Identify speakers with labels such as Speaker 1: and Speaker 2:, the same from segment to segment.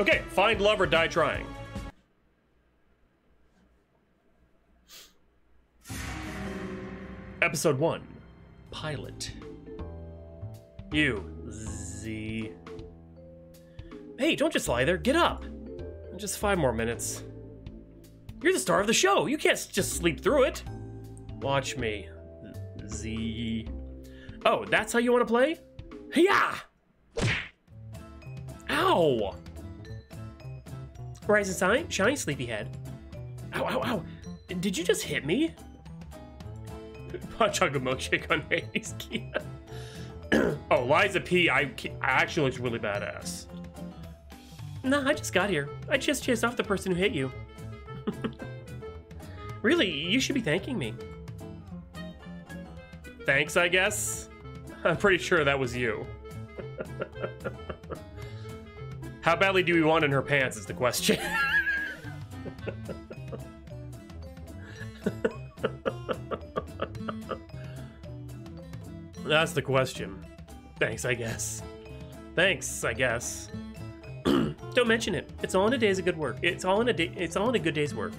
Speaker 1: Okay, find love or die trying. Episode 1, Pilot. You, Z. Hey, don't just lie there, get up. Just 5 more minutes. You're the star of the show, you can't just sleep through it. Watch me, Z. Oh, that's how you want to play? Yeah! Ow! Rise and shine, sleepyhead. Ow, ow, ow. Did you just hit me? Hot chocolate milkshake on Hades. Oh, Liza P. actually looks really badass. Nah, I just got here. I just chased off the person who hit you. Really, you should be thanking me. Thanks, I guess? I'm pretty sure that was you. How badly do we want in her pants is the question. That's the question. Thanks, I guess. Thanks, I guess. Don't mention it. It's all in a day's of good work. It's all in a good day's work.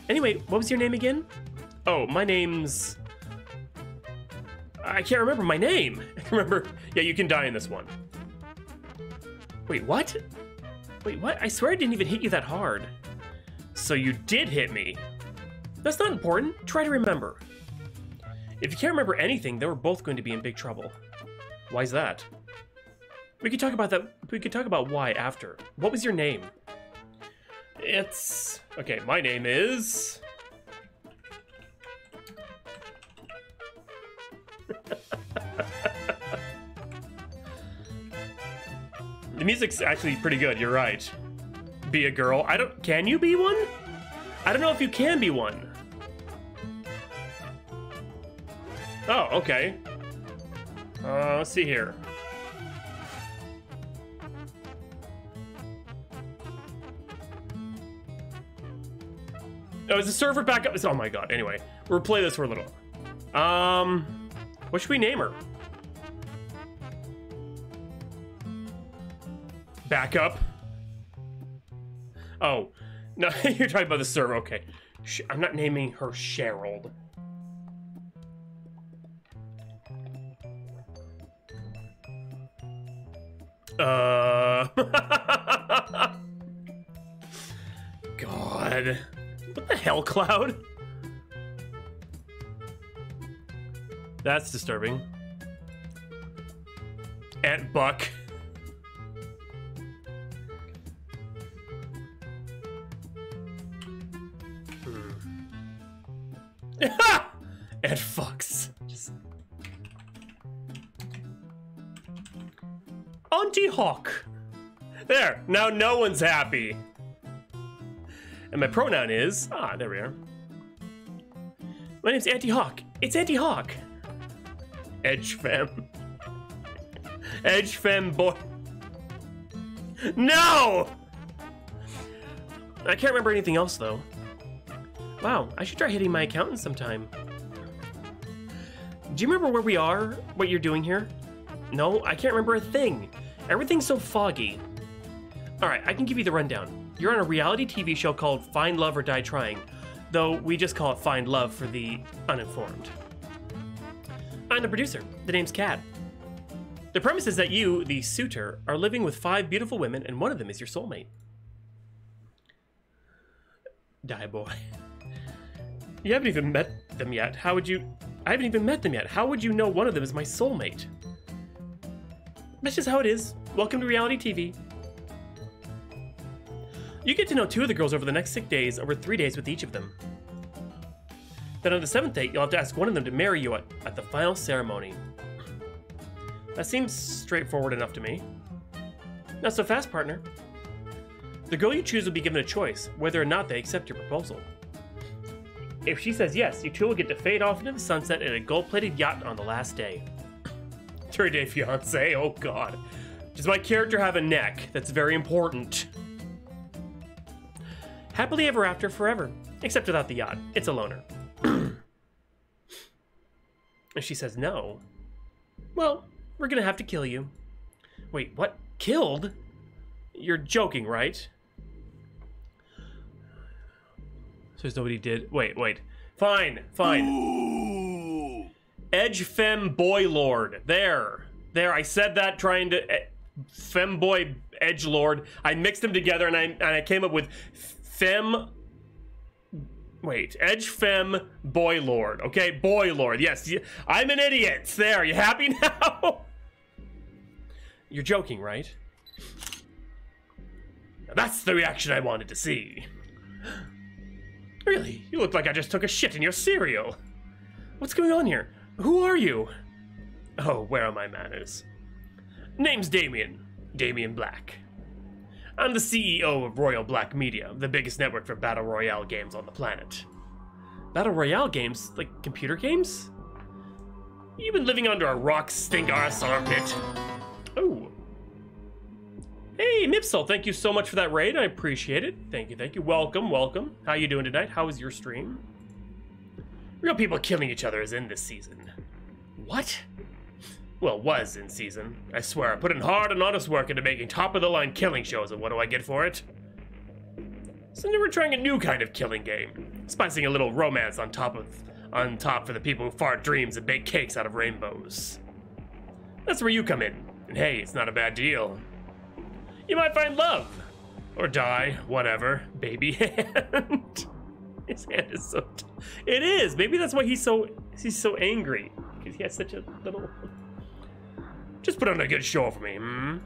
Speaker 1: Anyway, what was your name again? Oh, my name's... I can't remember my name. I can remember... Yeah, you can die in this one. Wait, what? Wait, what? I swear I didn't even hit you that hard. So you did hit me. That's not important. Try to remember. If you can't remember anything, then we're both going to be in big trouble. Why's that? We could talk about that. We could talk about why after. What was your name? It's... Okay, my name is... The music's actually pretty good, you're right. Be a girl. Can you be one? I don't know if you can be one. Oh, okay. Let's see here. Oh, is the server back up? Oh my god, anyway. We'll play this for a little. What should we name her? Back up? Oh, no, you're talking about the server, okay. I'm not naming her Cheryl. God. What the hell, Cloud? That's disturbing. Aunt Buck. Aunt Fox. Auntie Hawk. There, now no one's happy. And my pronoun is... Ah, there we are. My name's Auntie Hawk. It's Auntie Hawk. Edge fam. Edge fam boy. No! I can't remember anything else, though. Wow, I should try hitting my accountant sometime. Do you remember where we are? What you're doing here? No, I can't remember a thing. Everything's so foggy. Alright, I can give you the rundown. You're on a reality TV show called Find Love or Die Trying, though we just call it Find Love for the uninformed. I'm the producer. The name's Kat. The premise is that you, the suitor, are living with 5 beautiful women and one of them is your soulmate. Die boy. You haven't even met them yet. How would you... I haven't even met them yet. How would you know one of them is my soulmate? That's just how it is. Welcome to reality TV. You get to know 2 of the girls over the next 6 days, over 3 days with each of them. Then on the 7th date, you'll have to ask one of them to marry you at the final ceremony. That seems straightforward enough to me. Not so fast, partner. The girl you choose will be given a choice, whether or not they accept your proposal. If she says yes, you 2 will get to fade off into the sunset in a gold-plated yacht on the last day. 3-day fiancé, oh god. Does my character have a neck? That's very important. Happily ever after forever. Except without the yacht. It's a loner. If she says no, well, we're gonna have to kill you. Wait, what? Killed? You're joking, right? So there's nobody did. Wait. Fine.
Speaker 2: Ooh.
Speaker 1: Edge Fem Boy Lord. There. I said that trying to Fem Boy Edge Lord. I mixed them together and I came up with Fem. Wait, Edge Fem Boy Lord. Okay, Boy Lord. Yes, I'm an idiot. There. You happy now? You're joking, right? Now that's the reaction I wanted to see. Really? You look like I just took a shit in your cereal. What's going on here? Who are you? Oh, where are my manners? Name's Damien. Damien Black. I'm the CEO of Royal Black Media, the biggest network for Battle Royale games on the planet. Battle Royale games? Like computer games? You've been living under a rock stink arse armpit. Oh. Hey, Mipsel, thank you so much for that raid. I appreciate it. Thank you. Welcome. How you doing tonight? How was your stream? Real people killing each other is in this season. What? Well, was in season. I swear, I put in hard and honest work into making top-of-the-line killing shows, and what do I get for it? So now we're trying a new kind of killing game. Spicing a little romance on top for the people who fart dreams and bake cakes out of rainbows. That's where you come in. And hey, it's not a bad deal. You might find love. Or die, whatever. Baby hand. His hand is so... It is! Maybe that's why he's so angry. Because he has such a little... Just put on a good show for me, hmm?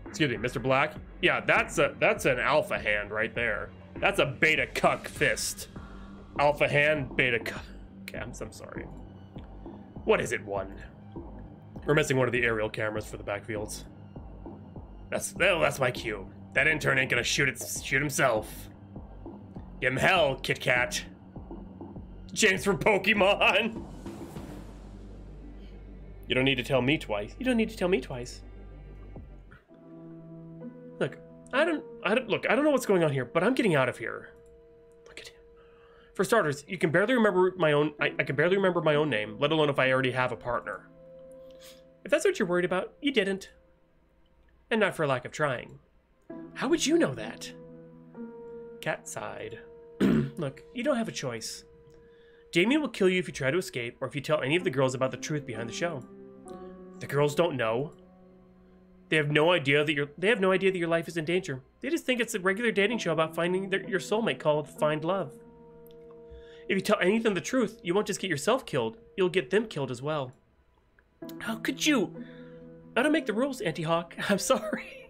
Speaker 1: Excuse me, Mr. Black? Yeah, that's an alpha hand right there. That's a beta cuck fist. Alpha hand, beta cuck. Okay, I'm sorry. What is it, one? We're missing one of the aerial cameras for the backfields. That's my cue. That intern ain't gonna shoot himself. Give him hell, Kit Kat. James from Pokemon. You don't need to tell me twice. Look, I don't know what's going on here, but I'm getting out of here. Look at him. For starters, you can barely remember my own. I can barely remember my own name, let alone if I already have a partner. If that's what you're worried about, you didn't. And not for lack of trying. How would you know that? Cat sighed. Look, you don't have a choice. Damien will kill you if you try to escape, or if you tell any of the girls about the truth behind the show. The girls don't know. They have no idea that your life is in danger. They just think it's a regular dating show about finding your soulmate called Find Love. If you tell any of them the truth, you won't just get yourself killed, you'll get them killed as well. How could you? I don't make the rules, Auntie Hawk. I'm sorry.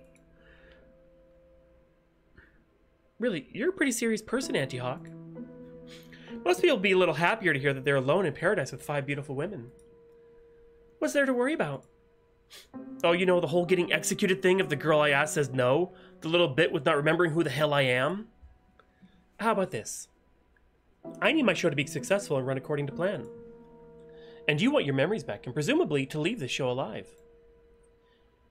Speaker 1: Really, you're a pretty serious person, Auntie Hawk. Most people would be a little happier to hear that they're alone in paradise with 5 beautiful women. What's there to worry about? Oh, you know, the whole getting executed thing of the girl I asked says no? The little bit with not remembering who the hell I am? How about this? I need my show to be successful and run according to plan. And you want your memories back, and presumably to leave this show alive.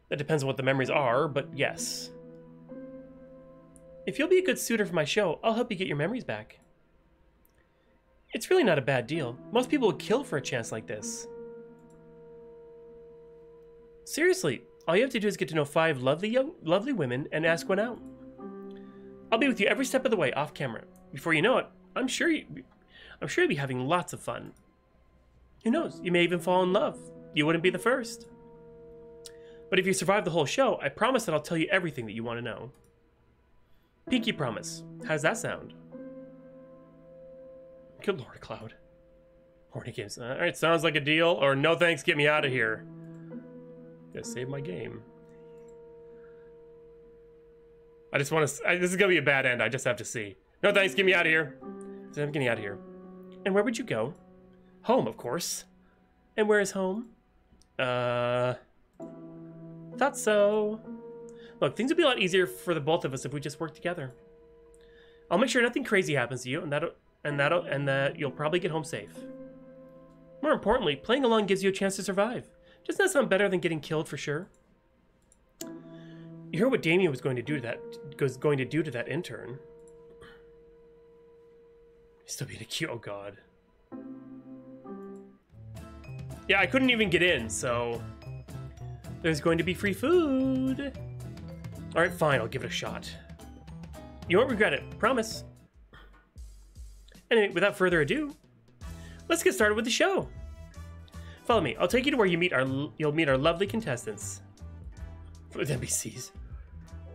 Speaker 1: That depends on what the memories are, but yes. If you'll be a good suitor for my show, I'll help you get your memories back. It's really not a bad deal. Most people would kill for a chance like this. Seriously, all you have to do is get to know 5 lovely women and ask one out. I'll be with you every step of the way, off camera. Before you know it, I'm sure you'll be having lots of fun. Who knows? You may even fall in love. You wouldn't be the first. But if you survive the whole show, I promise that I'll tell you everything that you want to know. Pinky promise. How's that sound? Good Lord, Cloud. Horny games. Alright, sounds like a deal. Or no thanks, get me out of here. Gotta save my game. I just want to... this is gonna be a bad end. I just have to see. No thanks, get me out of here. I'm getting out of here. And where would you go? Home, of course. And where is home? Thought so. Look, things would be a lot easier for the both of us if we just work together. I'll make sure nothing crazy happens to you, and that you'll probably get home safe. More importantly, playing along gives you a chance to survive. Doesn't that sound better than getting killed for sure? You heard what Damien was going to do to that intern. He's still being a cute. Oh God. Yeah, I couldn't even get in, so there's going to be free food. Alright, fine, I'll give it a shot. You won't regret it, promise. Anyway, without further ado, let's get started with the show. Follow me. I'll take you to where you'll meet our lovely contestants. With NPCs.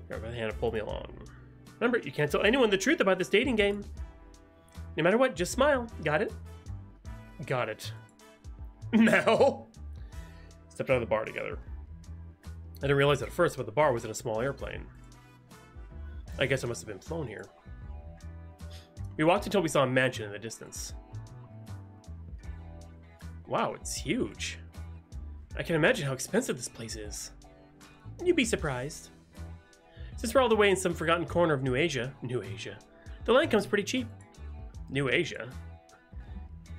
Speaker 1: Grab my hand and pull me along. Remember, you can't tell anyone the truth about this dating game. No matter what, just smile. Got it? Got it. Now. Stepped out of the bar together. I didn't realize at first, but the bar was in a small airplane. I guess I must have been flown here. We walked until we saw a mansion in the distance. Wow, it's huge. I can imagine how expensive this place is. You'd be surprised. Since we're all the way in some forgotten corner of New Asia, the land comes pretty cheap. New Asia?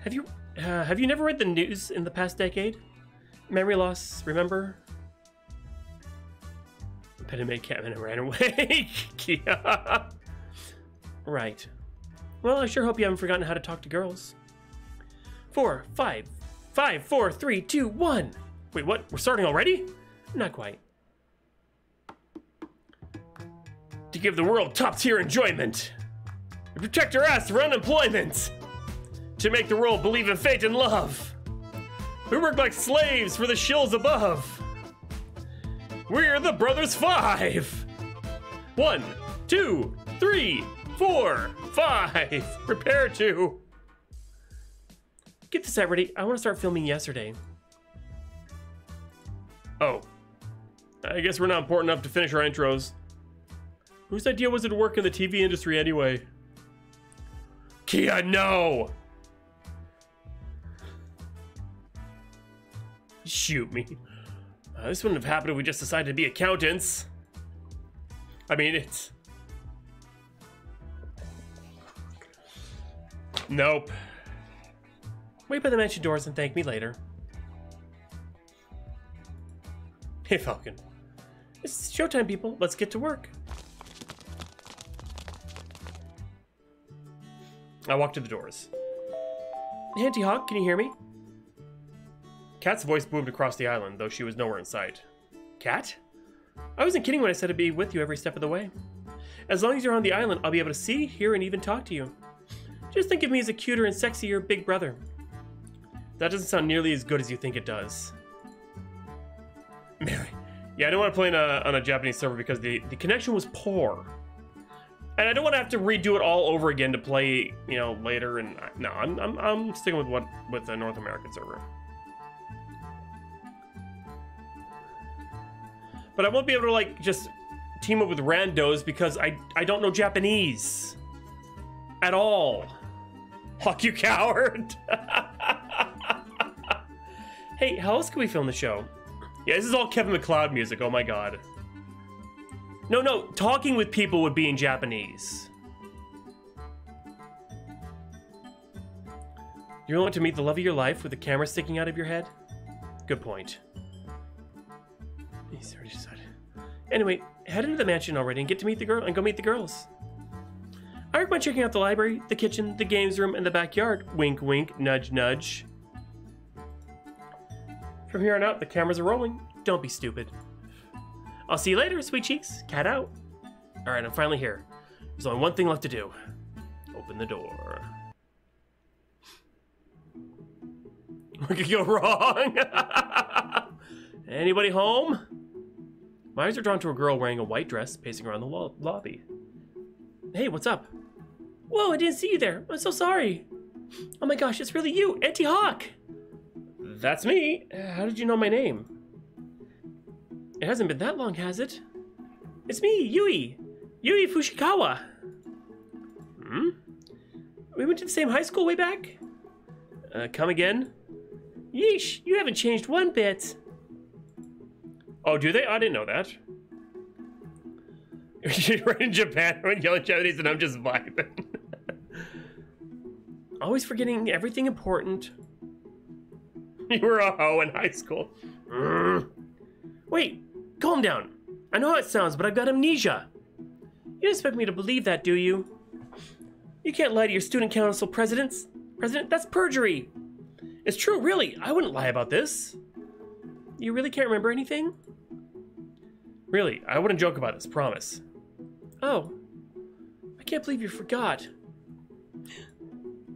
Speaker 1: Have you never read the news in the past decade? Memory loss, remember? Petted maid Catman and ran away. Yeah. Right. Well, I sure hope you haven't forgotten how to talk to girls. 4, 5, 4, 3, 2, 1. Wait, what? We're starting already? Not quite. To give the world top-tier enjoyment. To protect our ass from unemployment. To make the world believe in fate and love. We work like slaves for the shills above. We're the Brothers 5. 1, 2, 3, 4, 5. Prepare to. Get the set ready. I want to start filming yesterday. Oh. I guess we're not important enough to finish our intros. Whose idea was it to work in the TV industry anyway? Kia, no! Shoot me. This wouldn't have happened if we just decided to be accountants. I mean, it's... Nope. Wait by the mansion doors and thank me later. Hey, Falcon. It's showtime, people. Let's get to work. I walk to the doors. Auntie Hawk, can you hear me? Cat's voice boomed across the island, though she was nowhere in sight. Cat? I wasn't kidding when I said I'd be with you every step of the way. As long as you're on the island, I'll be able to see, hear, and even talk to you. Just think of me as a cuter and sexier big brother. That doesn't sound nearly as good as you think it does. Mary. Yeah, I don't want to play on a Japanese server because the connection was poor. And I don't want to have to redo it all over again to play, you know, later. And no, I'm sticking with the North American server. But I won't be able to like just team up with randos because I don't know Japanese at all. Hawk, you coward! Hey, how else can we film the show? Yeah, this is all Kevin MacLeod music. Oh my god. No, talking with people would be in Japanese. You want to meet the love of your life with the camera sticking out of your head? Good point. He's already decided. Anyway, head into the mansion already and get to meet the girl and go meet the girls. I recommend checking out the library, the kitchen, the games room, and the backyard. Wink, wink, nudge, nudge. From here on out, the cameras are rolling. Don't be stupid. I'll see you later, sweet cheeks. Cat out. Alright, I'm finally here. There's only one thing left to do. Open the door. What could go wrong? Anybody home? My eyes are drawn to a girl wearing a white dress pacing around the lobby. Hey, what's up? Whoa, I didn't see you there. I'm so sorry. Oh my gosh, it's really you, Auntie Hawk. That's me. How did you know my name? It hasn't been that long, has it? It's me, Yui. Yui Fushikawa. Hmm? We went to the same high school way back? Come again? Yeesh, you haven't changed one bit. Oh, do they? I didn't know that. You're in Japan when yelling Japanese and I'm just vibing. Always forgetting everything important. You were a hoe in high school. Wait, calm down. I know how it sounds, but I've got amnesia. You don't expect me to believe that, do you? You can't lie to your student council president, that's perjury. It's true, really. I wouldn't lie about this. You really can't remember anything? Really, I wouldn't joke about this, promise. Oh, I can't believe you forgot.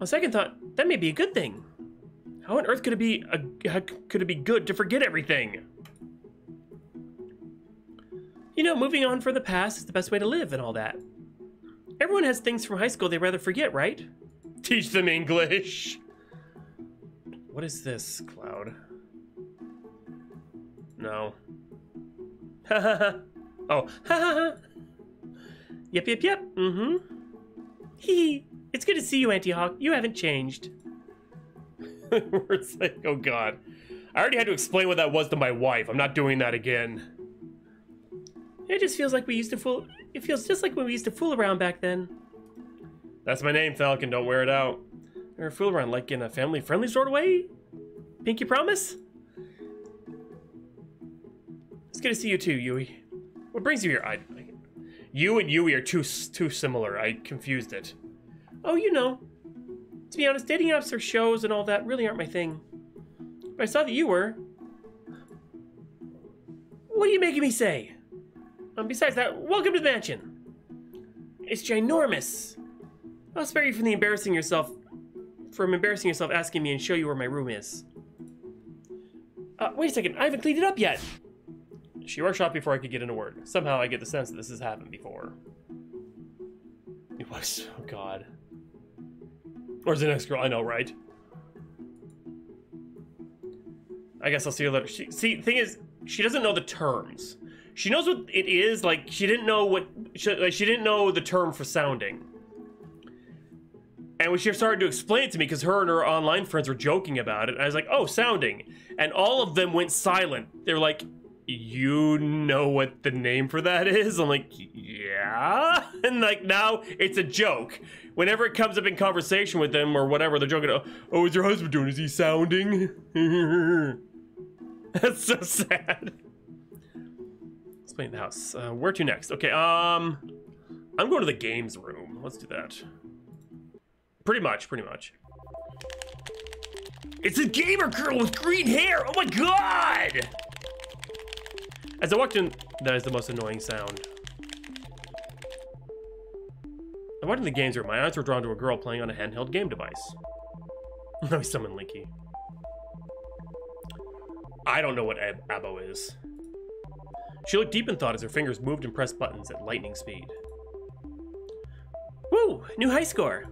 Speaker 1: On second thought, that may be a good thing. How on earth could it be good to forget everything? You know, moving on from the past is the best way to live and all that. Everyone has things from high school they'd rather forget, right? Teach them English. What is this, Cloud? No. Ha ha ha. Oh, ha ha ha. Yep. Mm-hmm. Hee. It's good to see you, Auntie Hawk. You haven't changed. It's like, oh god. I already had to explain what that was to my wife. I'm not doing that again. It just feels like we used to fool. It feels just like when we used to fool around back then. That's my name, Falcon. Don't wear it out. Or fool around like in a family-friendly sort of way? Pinky promise? It's good to see you too, Yui. What brings you here? You and Yui are too similar. I confused it. Oh, you know. To be honest, dating apps or shows and all that really aren't my thing. But I saw that you were. What are you making me say? Besides that, welcome to the mansion. It's ginormous. I'll spare you from embarrassing yourself asking me and show you where my room is. Wait a second, I haven't cleaned it up yet. She rushed off before I could get in a word. Somehow I get the sense that this has happened before. It was, oh god. Where's the next girl? I know, right? I guess I'll see you later. See, the thing is, she doesn't know the terms. She knows what it is, like, she didn't know she didn't know the term for sounding. And when she started to explain it to me, because her and her online friends were joking about it, I was like, oh, sounding. And all of them went silent. They were like, you know what the name for that is? I'm like, yeah? And like, now it's a joke. Whenever it comes up in conversation with them or whatever, they're joking, oh, what's your husband doing? Is he sounding? That's so sad. Let's play in the house. Where to next? Okay, I'm going to the games room. Let's do that. Pretty much. It's a gamer girl with green hair! Oh my god! As I walked in, that is the most annoying sound. I walked in the games room. My eyes were drawn to a girl playing on a handheld game device. Let me summon Linky. I don't know what Abo is. She looked deep in thought as her fingers moved and pressed buttons at lightning speed. Woo! New high score!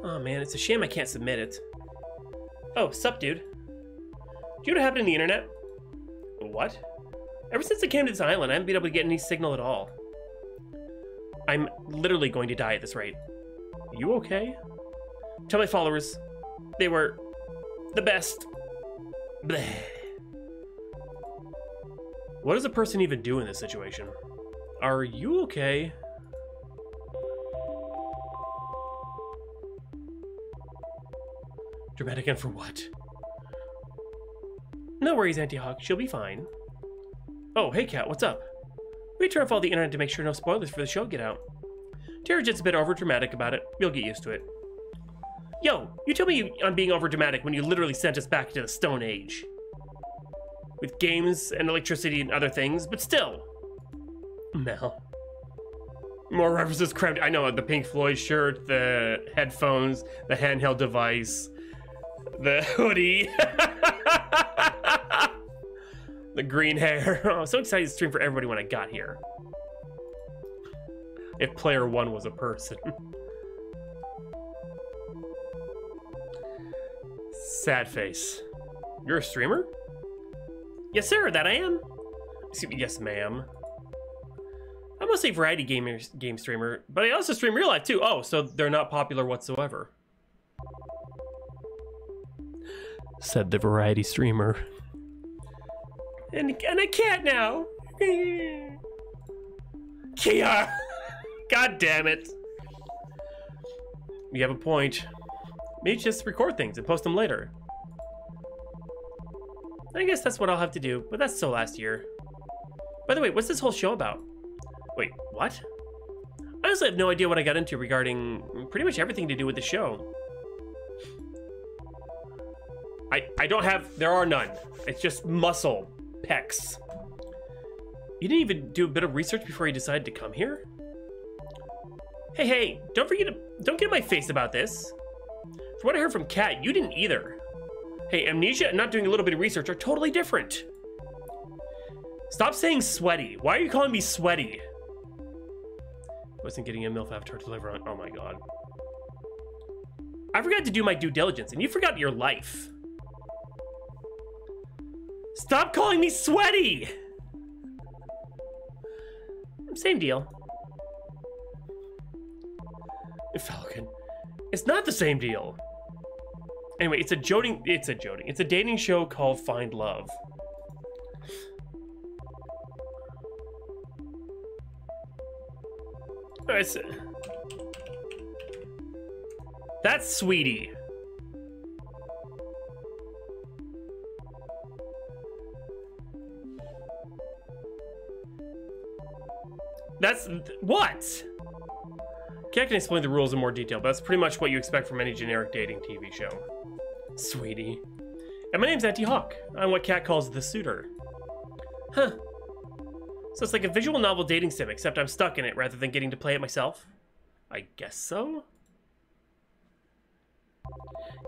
Speaker 1: Oh man, it's a shame I can't submit it. Oh, sup, dude. Do you know what happened to the internet? What? Ever since I came to this island, I haven't been able to get any signal at all. I'm literally going to die at this rate. You okay? Tell my followers, they were the best. Bleh. What does a person even do in this situation? Are you okay? Dramatic and for what? No worries, Auntie Hawk. She'll be fine. Oh, hey, Cat. What's up? We turn off all the internet to make sure no spoilers for the show get out. Tara's just a bit over-dramatic about it. You'll get used to it. Yo, you tell me I'm being over-dramatic when you literally sent us back to the Stone Age. With games and electricity and other things, but still. Mel. More references crammed. I know, the Pink Floyd shirt, the headphones, the handheld device, the hoodie, the green hair. Oh, I'm so excited to stream for everybody when I got here. If player one was a person. Sad face. You're a streamer? Yes, sir, that I am. Excuse me, yes, ma'am. I'm mostly a variety game streamer, but I also stream real life too. Oh, so they're not popular whatsoever. Said the variety streamer. And I can't now. Kia! God damn it. You have a point. Maybe just record things and post them later. I guess that's what I'll have to do, but that's so last year. By the way, what's this whole show about? Wait, what? I honestly have no idea what I got into regarding pretty much everything to do with the show. I don't have, there are none. It's just muscle, pecs. You didn't even do a bit of research before you decided to come here? Hey, don't get in my face about this. From what I heard from Kat, you didn't either. Hey, amnesia and not doing a little bit of research are totally different. Stop saying sweaty. Why are you calling me sweaty? Wasn't getting a MILF avatar to deliver on. Oh my god. I forgot to do my due diligence, and you forgot your life. Stop calling me sweaty! Same deal. Falcon. It's not the same deal. Anyway, it's a dating show called Find Love. That's Sweetie. That's what? Kat can explain the rules in more detail, but that's pretty much what you expect from any generic dating TV show. Sweetie. And my name's Auntie Hawk. I'm what Kat calls the suitor. Huh. So it's like a visual novel dating sim, except I'm stuck in it rather than getting to play it myself? I guess so?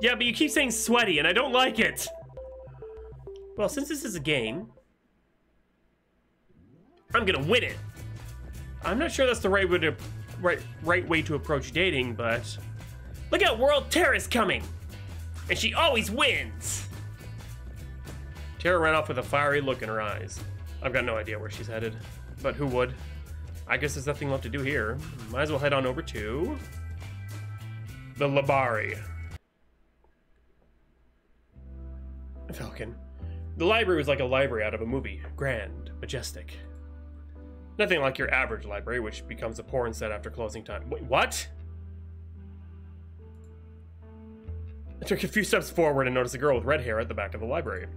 Speaker 1: Yeah, but you keep saying sweaty, and I don't like it! Well, since this is a game, I'm gonna win it! I'm not sure that's the right way to approach dating, but... Look out, world! Tara's coming! And she always wins! Tara ran off with a fiery look in her eyes. I've got no idea where she's headed, but who would? I guess there's nothing left to do here. Might as well head on over to... the Labari. Falcon. The library was like a library out of a movie. Grand, majestic. Nothing like your average library, which becomes a porn set after closing time. Wait, what? I took a few steps forward and noticed a girl with red hair at the back of the library.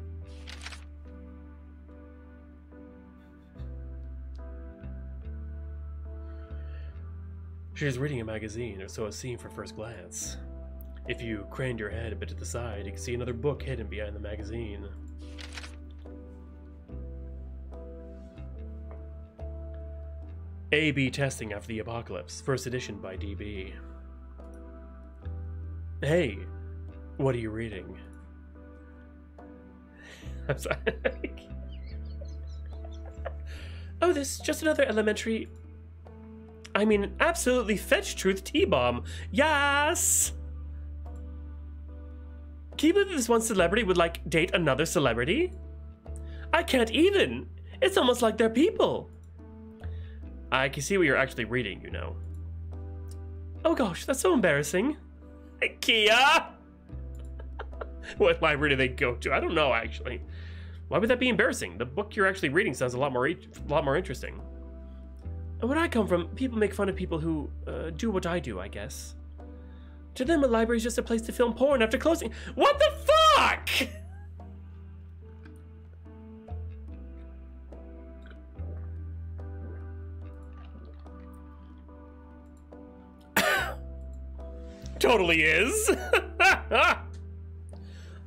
Speaker 1: She was reading a magazine, or so it seemed for first glance. If you craned your head a bit to the side, you could see another book hidden behind the magazine. A/B Testing After the Apocalypse, first edition by DB. Hey, what are you reading? I'm sorry. Oh, this is just another elementary... I mean, absolutely fetch truth T-bomb. Yes! Can you believe this one celebrity would, like, date another celebrity? I can't even. It's almost like they're people. I can see what you're actually reading, you know. Oh gosh, that's so embarrassing. Kia! What library do they go to? I don't know, actually. Why would that be embarrassing? The book you're actually reading sounds a lot more interesting. And where I come from, people make fun of people who do what I do, I guess. To them, a library is just a place to film porn after closing. What the fuck? Totally is.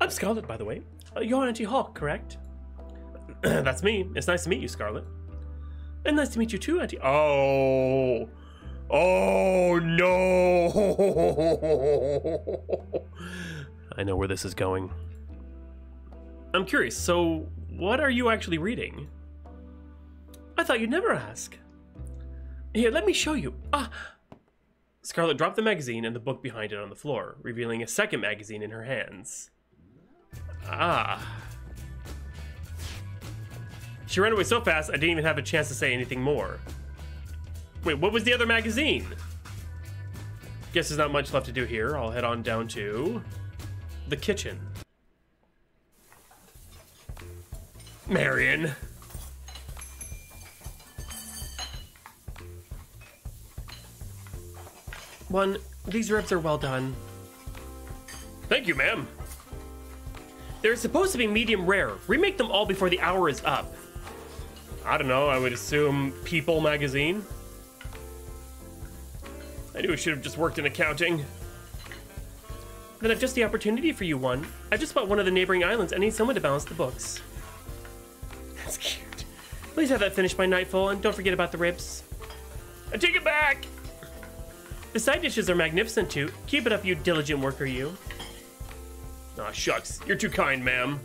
Speaker 1: I'm Scarlet, by the way. You're Auntie Hawk, correct? That's me. It's nice to meet you, Scarlet. And nice to meet you too, Auntie. Oh. Oh, no. I know where this is going. I'm curious, so what are you actually reading? I thought you'd never ask. Here, let me show you. Ah. Scarlet dropped the magazine and the book behind it on the floor, revealing a second magazine in her hands. Ah. She ran away so fast, I didn't even have a chance to say anything more. Wait, what was the other magazine? Guess there's not much left to do here. I'll head on down to the kitchen. Marion. One, these ribs are well done. Thank you, ma'am. They're supposed to be medium rare. Remake them all before the hour is up. I don't know, I would assume People magazine. I knew I should have just worked in accounting. Then I've just the opportunity for you, one. I just bought one of the neighboring islands. I need someone to balance the books. That's cute. Please have that finished by nightfall, and don't forget about the ribs. I take it back! The side dishes are magnificent, too. Keep it up, you diligent worker, you. Aw, shucks. You're too kind, ma'am.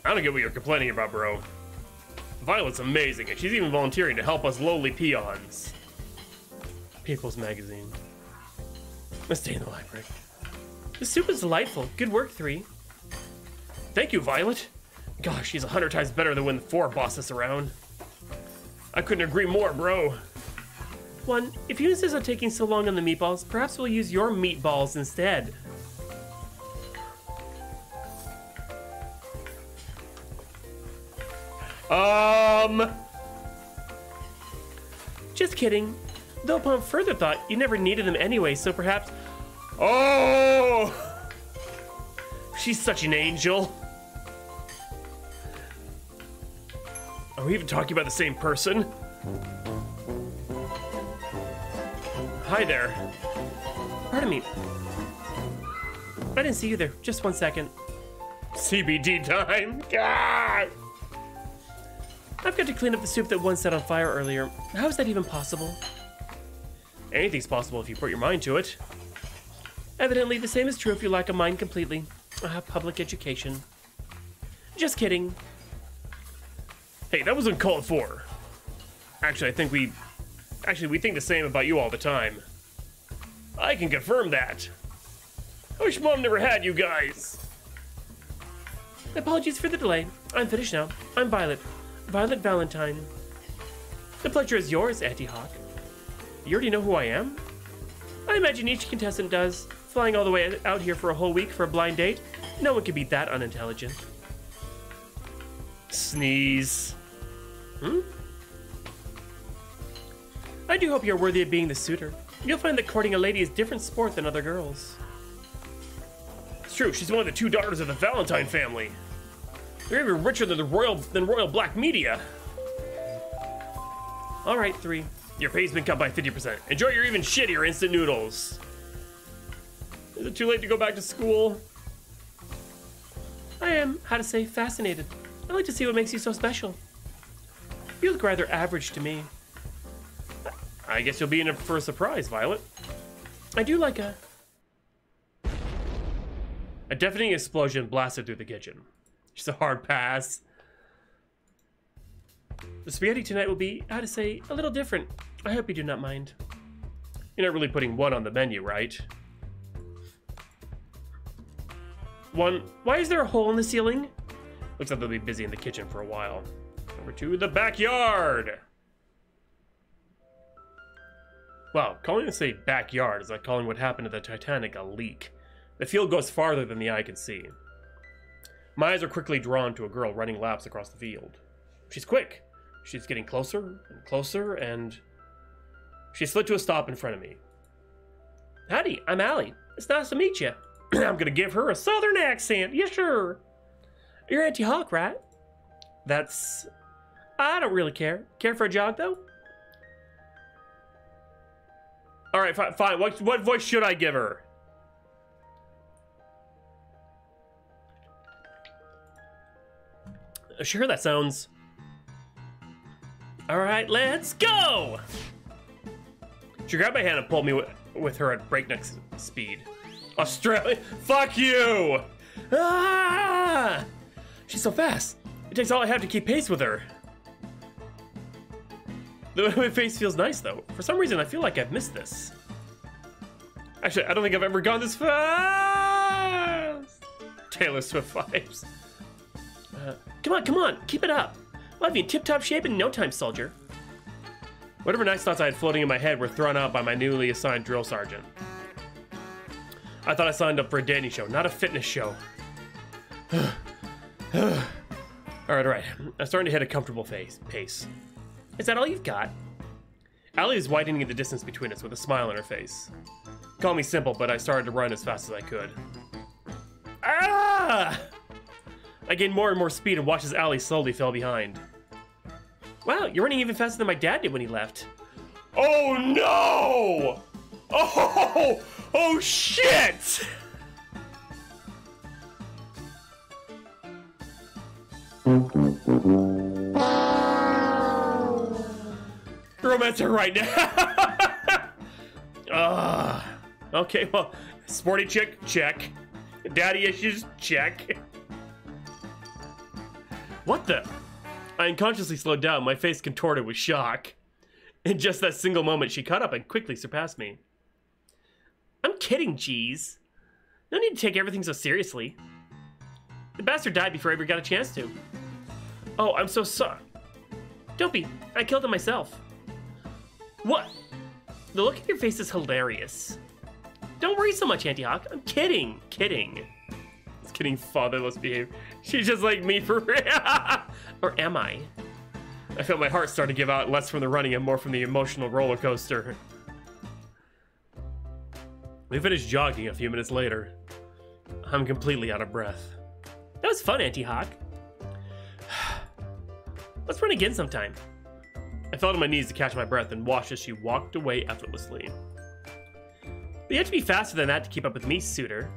Speaker 1: I don't get what you're complaining about, bro. Violet's amazing, and she's even volunteering to help us lowly peons. People's Magazine. Let's stay in the library. The soup is delightful. Good work, 3. Thank you, Violet. Gosh, she's 100 times better than when 4 bossed us around. I couldn't agree more, bro. 1, if you insist on taking so long on the meatballs, perhaps we'll use your meatballs instead. Just kidding. Though upon further thought, you never needed them anyway, so perhaps... Oh! She's such an angel. Are we even talking about the same person? Hi there. Pardon me. I didn't see you there. Just 1 second. CBD time. God! I've got to clean up the soup that one set on fire earlier. How is that even possible? Anything's possible if you put your mind to it. Evidently, the same is true if you lack a mind completely. Public education. Just kidding. Hey, that was uncalled for. Actually, we think the same about you all the time. I can confirm that. I wish Mom never had you guys. Apologies for the delay. I'm finished now. I'm Violet. Violet Valentine. The pleasure is yours, Auntie Hawk. You already know who I am? I imagine each contestant does. Flying all the way out here for a whole week for a blind date? No one can be that unintelligent. Sneeze. I do hope you're worthy of being the suitor. You'll find that courting a lady is a different sport than other girls. It's true, she's one of the 2 daughters of the Valentine family. They're even richer than Royal Black Media. All right, 3. Your pay's been cut by 50%. Enjoy your even shittier instant noodles. Is it too late to go back to school? I am, fascinated. I'd like to see what makes you so special. You look rather average to me. I guess you'll be in for a surprise, Violet. I do like a deafening explosion blasted through the kitchen. Just a hard pass. The spaghetti tonight will be, a little different. I hope you do not mind. You're not really putting 1 on the menu, right? 1, why is there a hole in the ceiling? Looks like they'll be busy in the kitchen for a while. Number 2, the backyard. Wow, calling this a backyard is like calling what happened to the Titanic a leak. The field goes farther than the eye can see. My eyes are quickly drawn to a girl running laps across the field. She's quick. She's getting closer and closer, and she slid to a stop in front of me. Howdy, I'm Allie. It's nice to meet you. I'm gonna give her a southern accent. Yeah, sure. You're Auntie Hawk, right? That's... I don't really care. Care for a jog, though? All right, fine. What voice should I give her? Sure, that sounds... All right, let's go! She grabbed my hand and pulled me with her at breakneck speed. Australia, fuck you! Ah! She's so fast. It takes all I have to keep pace with her. My face feels nice, though. For some reason, I feel like I've missed this. Actually, I don't think I've ever gone this fast. Taylor Swift vibes. Come on, keep it up. I'll have you in tip-top shape in no time, soldier. Whatever nice thoughts I had floating in my head were thrown out by my newly assigned drill sergeant. I thought I signed up for a dating show, not a fitness show. All right. I'm starting to hit a comfortable pace. Is that all you've got? Allie is widening the distance between us with a smile on her face. Call me simple, but I started to run as fast as I could. Ah! I gained more and more speed and watched as Allie slowly fell behind. Wow, you're running even faster than my dad did when he left. Oh no! Oh shit! romance her right now. Okay, well, sporty chick, check. Daddy issues, check. What the? I unconsciously slowed down, my face contorted with shock. In just that single moment, she caught up and quickly surpassed me. I'm kidding, jeez. No need to take everything so seriously. The bastard died before I ever got a chance to. Oh, I'm so sorry. Don't be. I killed him myself. What? The look in your face is hilarious. Don't worry so much, Auntie Hawk. I'm kidding. Kidding. It's kidding fatherless behavior. She's just like me for real. Or am I? I felt my heart start to give out, less from the running and more from the emotional roller coaster. We finished jogging a few minutes later. I'm completely out of breath. That was fun, Auntie Hawk. Let's run again sometime. I fell on my knees to catch my breath and watched as she walked away effortlessly. But you have to be faster than that to keep up with me, suitor.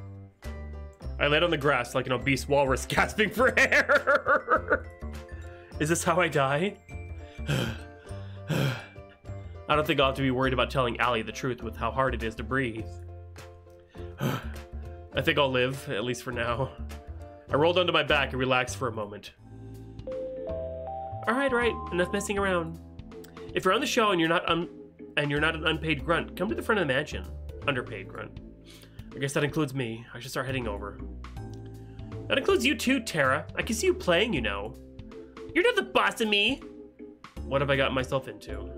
Speaker 1: I laid on the grass like an obese walrus gasping for air. Is this how I die? I don't think I'll have to be worried about telling Allie the truth with how hard it is to breathe. I think I'll live, at least for now. I rolled onto my back and relaxed for a moment. All right, enough messing around. If you're on the show and you're not an unpaid grunt, come to the front of the mansion. Underpaid grunt. I guess that includes me. I should start heading over. That includes you too, Tara. I can see you playing, you know. You're not the boss of me. What have I got myself into?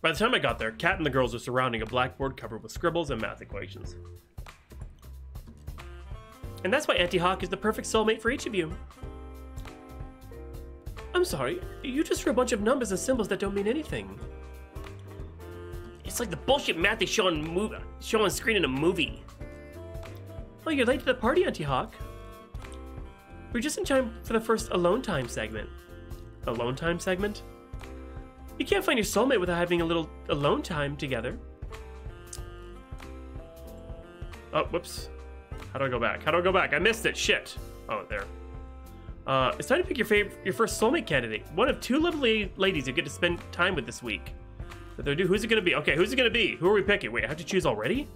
Speaker 1: By the time I got there, Kat and the girls were surrounding a blackboard covered with scribbles and math equations. And that's why Auntie Hawk is the perfect soulmate for each of you. I'm sorry, you just drew a bunch of numbers and symbols that don't mean anything. It's like the bullshit math they show on screen in a movie. Oh, you're late to the party, Auntie Hawk. We're just in time for the first alone time segment. Alone time segment? You can't find your soulmate without having a little alone time together. Oh, whoops. How do I go back? How do I go back? I missed it. Shit. Oh, there. It's time to pick your first soulmate candidate. One of two lovely ladies you get to spend time with this week. Who's it gonna be? Okay, who's it gonna be? Who are we picking? Wait, I have to choose already?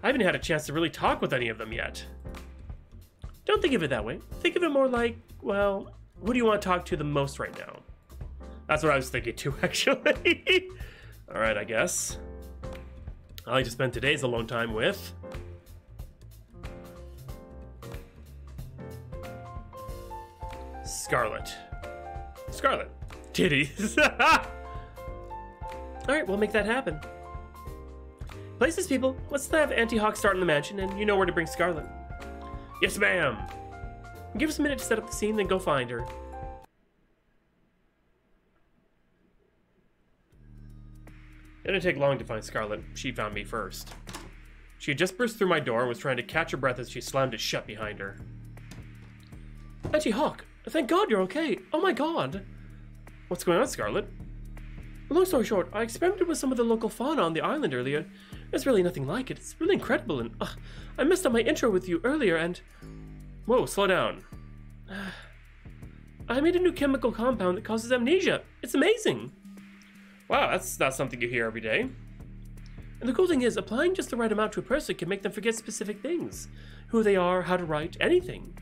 Speaker 1: I haven't had a chance to really talk with any of them yet. Don't think of it that way. Think of it more like, well, who do you want to talk to the most right now? That's what I was thinking too, actually. All right, I guess. I like to spend today's alone time with... Scarlet. Scarlet. Titties. Alright, we'll make that happen. Places, people. Let's have Auntie Hawk start in the mansion, and you know where to bring Scarlet. Yes, ma'am. Give us a minute to set up the scene, then go find her. It didn't take long to find Scarlet. She found me first. She had just burst through my door and was trying to catch her breath as she slammed it shut behind her. Auntie Hawk, thank God you're okay. Oh my God. What's going on, Scarlet? Long story short, I experimented with some of the local fauna on the island earlier. There's really nothing like it. It's really incredible, and I messed up my intro with you earlier, and... Whoa, slow down. I made a new chemical compound that causes amnesia. It's amazing. Wow, that's not something you hear every day. And the cool thing is, applying just the right amount to a person can make them forget specific things. Who they are, how to write, anything.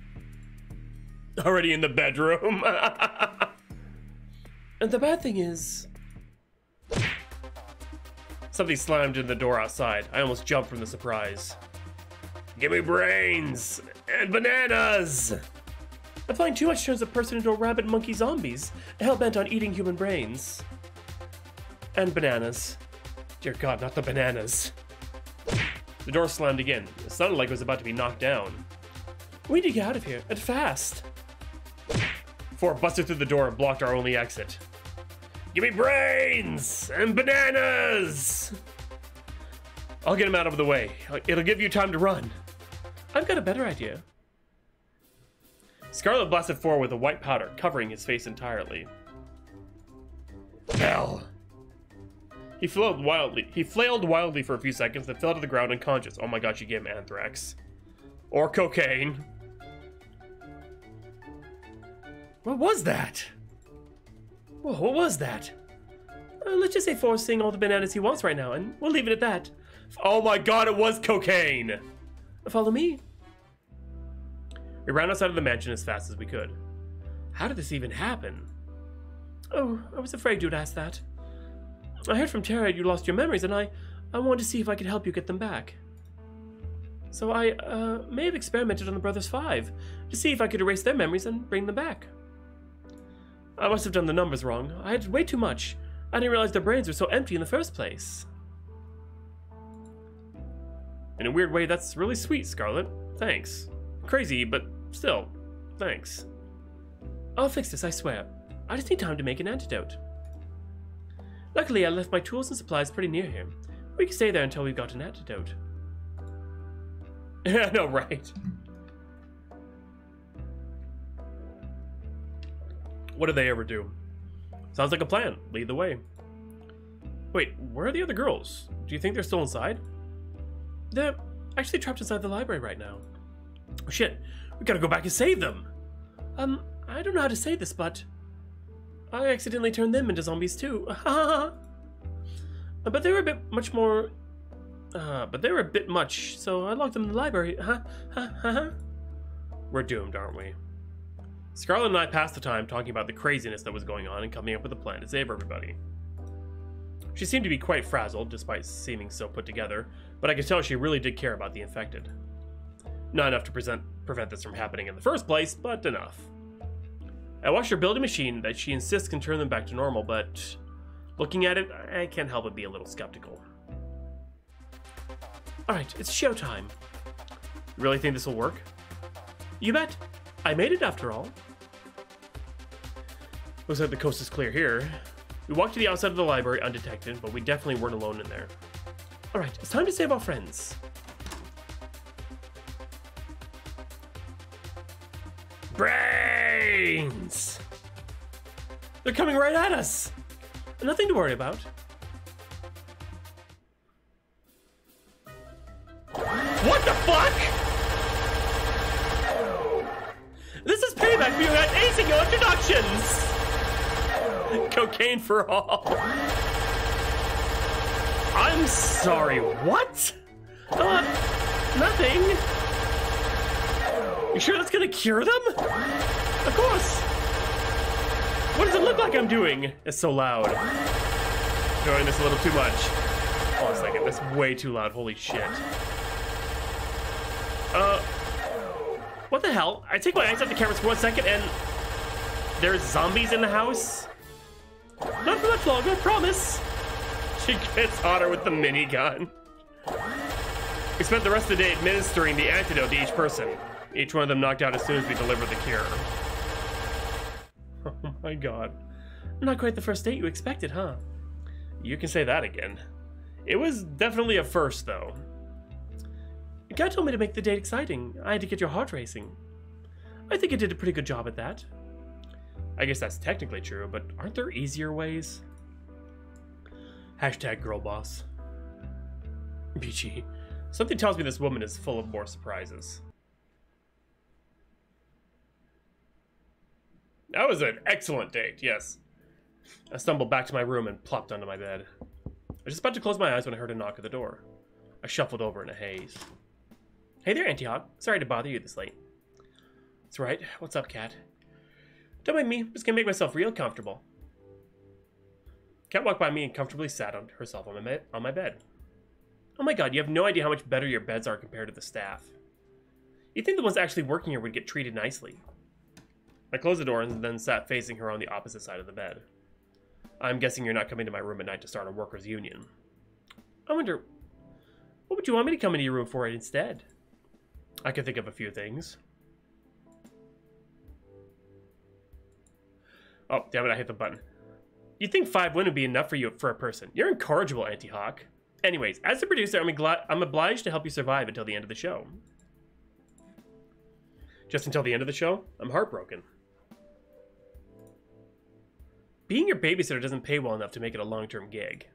Speaker 1: Already in the bedroom. And the bad thing is... Something slammed in the door outside. I almost jumped from the surprise. Give me brains and bananas! Applying too much turns a person into a rabid monkey zombies, hell-bent on eating human brains. And bananas. Dear God, not the bananas. The door slammed again. It sounded like it was about to be knocked down. We need to get out of here, and fast. Four busted through the door and blocked our only exit. Give me brains and bananas! I'll get him out of the way. It'll give you time to run. I've got a better idea. Scarlet blasted forward with a white powder, covering his face entirely. Hell! He flailed wildly for a few seconds, then fell to the ground unconscious. Oh my God, she gave him anthrax. Or cocaine. What was that? Whoa, what was that? Let's just say Forrest's seeing all the bananas he wants right now, and we'll leave it at that. Oh my god, it was cocaine! Follow me. We ran outside of the mansion as fast as we could. How did this even happen? Oh, I was afraid you'd ask that. I heard from Tara you lost your memories, and I wanted to see if I could help you get them back. So I may have experimented on the Brothers 5 to see if I could erase their memories and bring them back. I must have done the numbers wrong. I had way too much. I didn't realize their brains were so empty in the first place. In a weird way, that's really sweet, Scarlet. Thanks. Crazy, but still, thanks. I'll fix this, I swear. I just need time to make an antidote. Luckily, I left my tools and supplies pretty near here. We can stay there until we've got an antidote. Yeah, I know, right? What did they ever do? Sounds like a plan. Lead the way. Wait, where are the other girls? Do you think they're still inside? They're actually trapped inside the library right now. Oh shit, we gotta go back and save them! I don't know how to say this, but I accidentally turned them into zombies too. But they were a bit much more... but they were a bit much, so I locked them in the library. We're doomed, aren't we? Scarlet and I passed the time talking about the craziness that was going on and coming up with a plan to save everybody. She seemed to be quite frazzled, despite seeming so put together, but I could tell she really did care about the infected. Not enough to prevent this from happening in the first place, but enough. I watched her build a machine that she insists can turn them back to normal, but looking at it, I can't help but be a little skeptical. Alright, it's showtime. You really think this will work? You bet. I made it after all. Looks like the coast is clear here. We walked to the outside of the library undetected, but we definitely weren't alone in there. Alright, it's time to save our friends. Brains! They're coming right at us! Nothing to worry about. What the fuck?! This is payback for you guys acing your introductions! Cocaine for all. I'm sorry, what? Nothing. You sure that's gonna cure them? Of course. What does it look like I'm doing? It's so loud. Enjoying this a little too much. Hold on a second, that's way too loud, holy shit. What the hell? I take my eyes off the cameras for 1 second and there's zombies in the house? Not for much longer, I promise. She gets hotter with the minigun. We spent the rest of the day administering the antidote to each person. Each one of them knocked out as soon as we delivered the cure. Oh my god. Not quite the first date you expected, huh? You can say that again. It was definitely a first, though. God told me to make the date exciting. I had to get your heart racing. I think I did a pretty good job at that. I guess that's technically true, but aren't there easier ways? Hashtag girl boss. Peachy. Something tells me this woman is full of more surprises. That was an excellent date, yes. I stumbled back to my room and plopped onto my bed. I was just about to close my eyes when I heard a knock at the door. I shuffled over in a haze. Hey there, Auntie Hawk. Sorry to bother you this late. That's right. What's up, Cat? Don't mind me. I'm just gonna make myself real comfortable. Cat walked by me and comfortably sat on herself on my bed. Oh my god, you have no idea how much better your beds are compared to the staff. You'd think the ones actually working here would get treated nicely. I closed the door and then sat facing her on the opposite side of the bed. I'm guessing you're not coming to my room at night to start a workers' union. I wonder, what would you want me to come into your room for instead? I could think of a few things. Oh, damn it, I hit the button. You'd think 5 would be enough for you for a person. You're incorrigible, Auntie Hawk. Anyways, as the producer, I'm obliged to help you survive until the end of the show. Just until the end of the show? I'm heartbroken. Being your babysitter doesn't pay well enough to make it a long-term gig.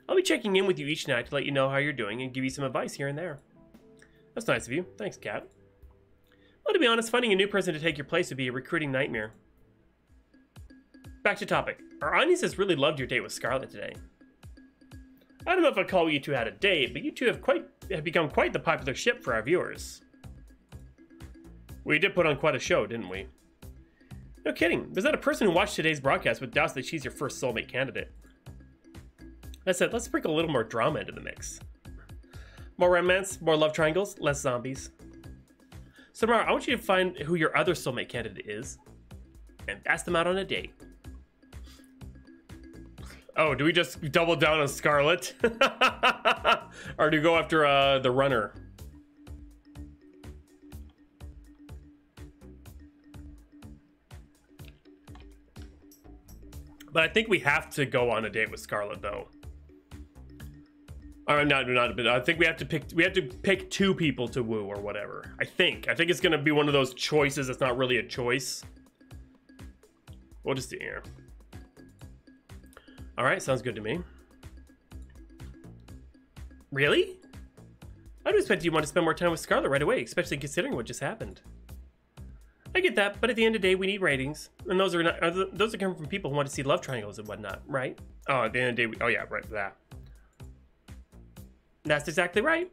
Speaker 1: I'll be checking in with you each night to let you know how you're doing and give you some advice here and there. That's nice of you. Thanks, Cat. Well, to be honest, finding a new person to take your place would be a recruiting nightmare. Back to topic. Our audience has really loved your date with Scarlet today. I don't know if I'd call you two had a date, but you two have become quite the popular ship for our viewers. We did put on quite a show, didn't we? No kidding. There's not a person who watched today's broadcast would doubt that she's your first soulmate candidate. That said, let's sprinkle a little more drama into the mix. More romance, more love triangles, less zombies. So tomorrow, I want you to find who your other soulmate candidate is and ask them out on a date. Oh, do we just double down on Scarlet? Or do we go after the runner? But I think we have to go on a date with Scarlet, though. Or not, but I think we have to pick two people to woo or whatever. I think it's gonna be one of those choices that's not really a choice. We'll just do here. All right, sounds good to me. Really? I'd expect you want to spend more time with Scarlet right away, especially considering what just happened. I get that, but at the end of the day, we need ratings, and those are coming from people who want to see love triangles and whatnot, right? Oh, at the end of the day, oh yeah, right, that. That's exactly right.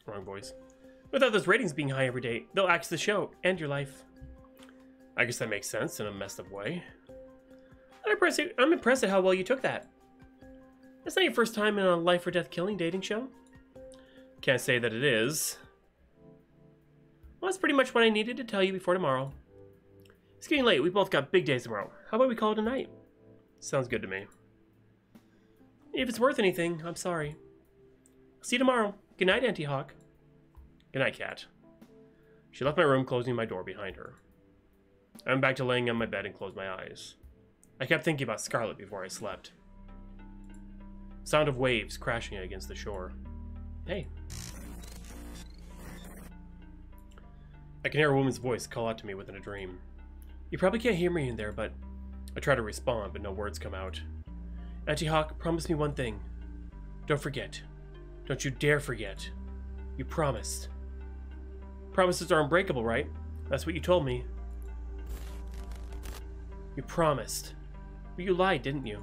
Speaker 1: Wrong, boys. Without those ratings being high every day, they'll axe the show and your life. I guess that makes sense in a messed up way. I'm impressed at how well you took that. That's not your first time in a life or death killing dating show. Can't say that it is. Well, that's pretty much what I needed to tell you before tomorrow. It's getting late. We both got big days tomorrow. How about we call it a night? Sounds good to me. If it's worth anything, I'm sorry. See you tomorrow. Good night, Auntie Hawk. Good night, Cat. She left my room, closing my door behind her. I went back to laying on my bed and closed my eyes. I kept thinking about Scarlet before I slept. Sound of waves crashing against the shore. Hey. I can hear a woman's voice call out to me within a dream. You probably can't hear me in there, but I try to respond, but no words come out. Auntie Hawk, promise me one thing. Don't forget. Don't you dare forget. You promised. Promises are unbreakable, right? That's what you told me. You promised. But you lied, didn't you?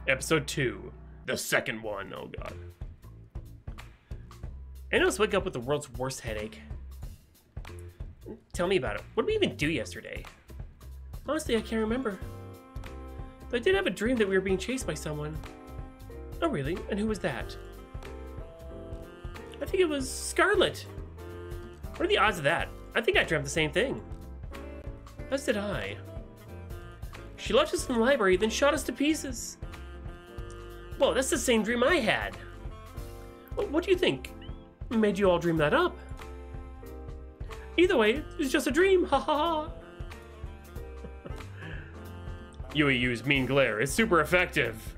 Speaker 1: Episode 2. The second one. Oh, God. I almost wake up with the world's worst headache. Tell me about it. What did we even do yesterday? Honestly, I can't remember. But I did have a dream that we were being chased by someone. Oh, really? And who was that? I think it was Scarlet. What are the odds of that? I think I dreamt the same thing. As did I. She left us in the library, then shot us to pieces. Whoa, that's the same dream I had. What do you think? Made you all dream that up? Either way, it's just a dream. Ha ha ha. Yui used mean glare. It's super effective.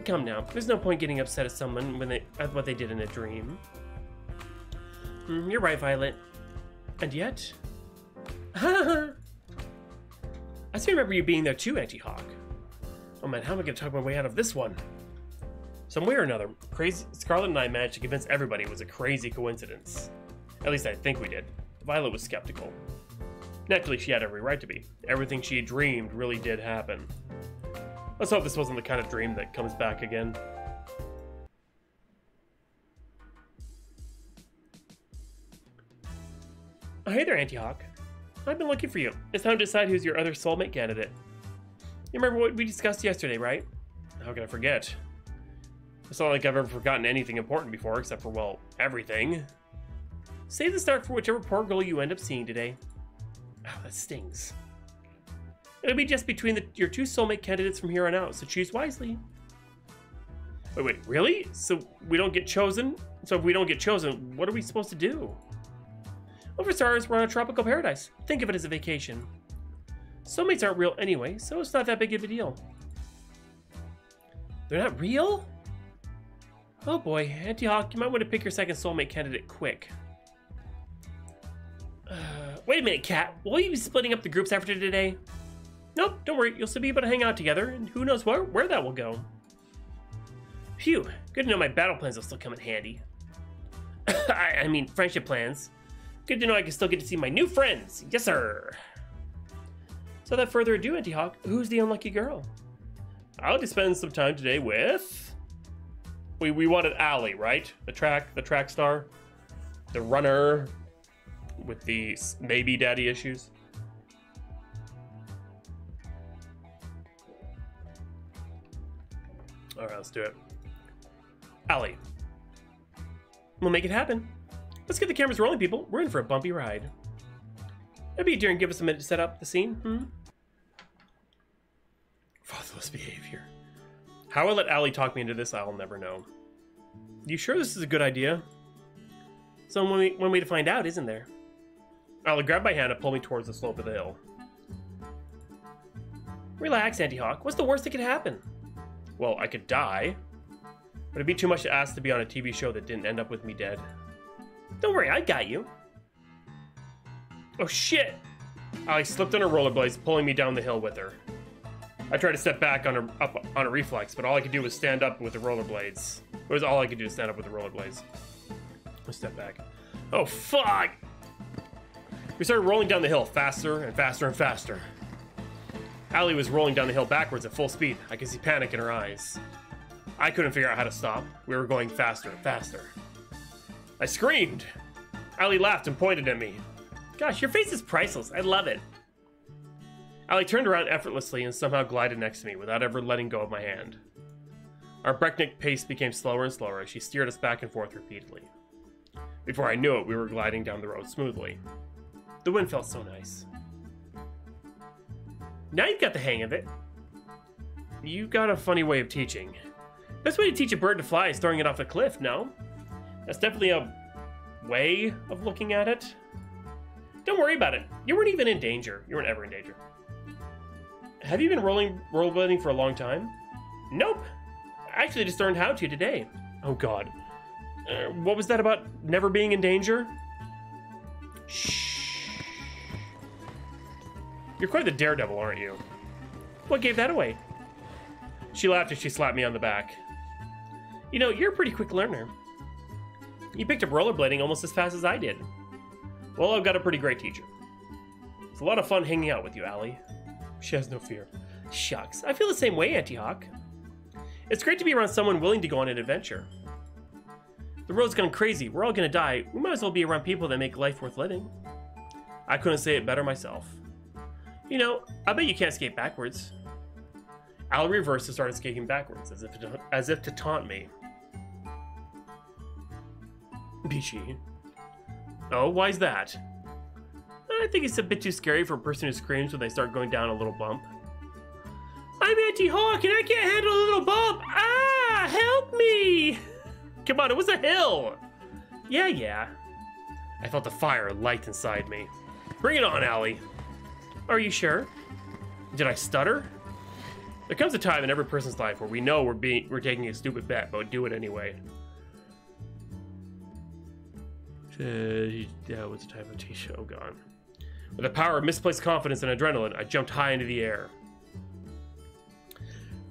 Speaker 1: Come now. There's no point getting upset at someone at what they did in a dream. You're right, Violet. And yet... I still remember you being there too, Auntie Hawk. Oh man, how am I going to talk my way out of this one? Some way or another, Scarlet and I managed to convince everybody it was a crazy coincidence. At least I think we did. Violet was skeptical. Naturally, she had every right to be. Everything she had dreamed really did happen. Let's hope this wasn't the kind of dream that comes back again. Oh, hey there, Auntie Hawk. I've been looking for you. It's time to decide who's your other soulmate candidate. You remember what we discussed yesterday, right? How can I forget? It's not like I've ever forgotten anything important before, except for, well, everything. Save the start for whichever poor girl you end up seeing today. Oh, that stings. It'll be just between your two soulmate candidates from here on out, so choose wisely. Wait, really? So we don't get chosen? So if we don't get chosen, what are we supposed to do? Well, for starters, we're on a tropical paradise. Think of it as a vacation. Soulmates aren't real anyway, so it's not that big of a deal. They're not real? Oh boy, Auntie Hawk, you might want to pick your second soulmate candidate quick. Wait a minute, Cat. Will you be splitting up the groups after today? Nope, don't worry. You'll still be able to hang out together, and who knows where that will go. Phew, good to know my battle plans will still come in handy. I mean, friendship plans. Good to know I can still get to see my new friends. Yes, sir. So without further ado, Auntie Hawk, who's the unlucky girl? I'll just spend some time today with... We wanted Allie, right? The track star? The runner with the maybe daddy issues? Alright, let's do it. Allie. We'll make it happen. Let's get the cameras rolling, people. We're in for a bumpy ride. Maybe you dare and give us a minute to set up the scene, Fatherless behavior. How I let Allie talk me into this, I'll never know. You sure this is a good idea? So one way to find out, isn't there? Allie grabbed my hand and pulled me towards the slope of the hill. Relax, Auntie Hawk. What's the worst that could happen? Well, I could die. But it'd be too much to ask to be on a TV show that didn't end up with me dead. Don't worry, I got you. Oh shit! Allie slipped on her rollerblades, pulling me down the hill with her. I tried to step back up on a reflex, but all I could do was stand up with the rollerblades. It was all I could do to stand up with the rollerblades. Let's step back. Oh fuck! We started rolling down the hill faster and faster and faster. Allie was rolling down the hill backwards at full speed. I could see panic in her eyes. I couldn't figure out how to stop. We were going faster and faster. I screamed. Allie laughed and pointed at me. Gosh, your face is priceless. I love it. Allie turned around effortlessly and somehow glided next to me without ever letting go of my hand. Our breakneck pace became slower and slower as she steered us back and forth repeatedly. Before I knew it, we were gliding down the road smoothly. The wind felt so nice. Now you've got the hang of it. You got a funny way of teaching. Best way to teach a bird to fly is throwing it off a cliff, no? That's definitely a way of looking at it. Don't worry about it. You weren't even in danger. You weren't ever in danger. Have you been rollerblading for a long time? Nope. I actually just learned how to today. Oh god. What was that about never being in danger? Shh. You're quite the daredevil, aren't you? What gave that away? She laughed as she slapped me on the back. You know, you're a pretty quick learner. You picked up rollerblading almost as fast as I did. Well, I've got a pretty great teacher. It's a lot of fun hanging out with you, Allie. She has no fear. Shucks, I feel the same way, Auntie Hawk. It's great to be around someone willing to go on an adventure. The road's gone crazy. We're all gonna die. We might as well be around people that make life worth living. I couldn't say it better myself. You know, I bet you can't skate backwards. Allie reversed and started skating backwards, as if to taunt me. Beachy. Oh, why's that? I think it's a bit too scary for a person who screams when they start going down a little bump. I'm Auntie Hawk and I can't handle a little bump! Ah! Help me! Come on, it was a hill! Yeah. I felt the fire light inside me. Bring it on, Allie. Are you sure? Did I stutter? There comes a time in every person's life where we know we're taking a stupid bet, but do it anyway. Yeah, what's the type of t-shirt? Oh, God. With the power of misplaced confidence and adrenaline, I jumped high into the air.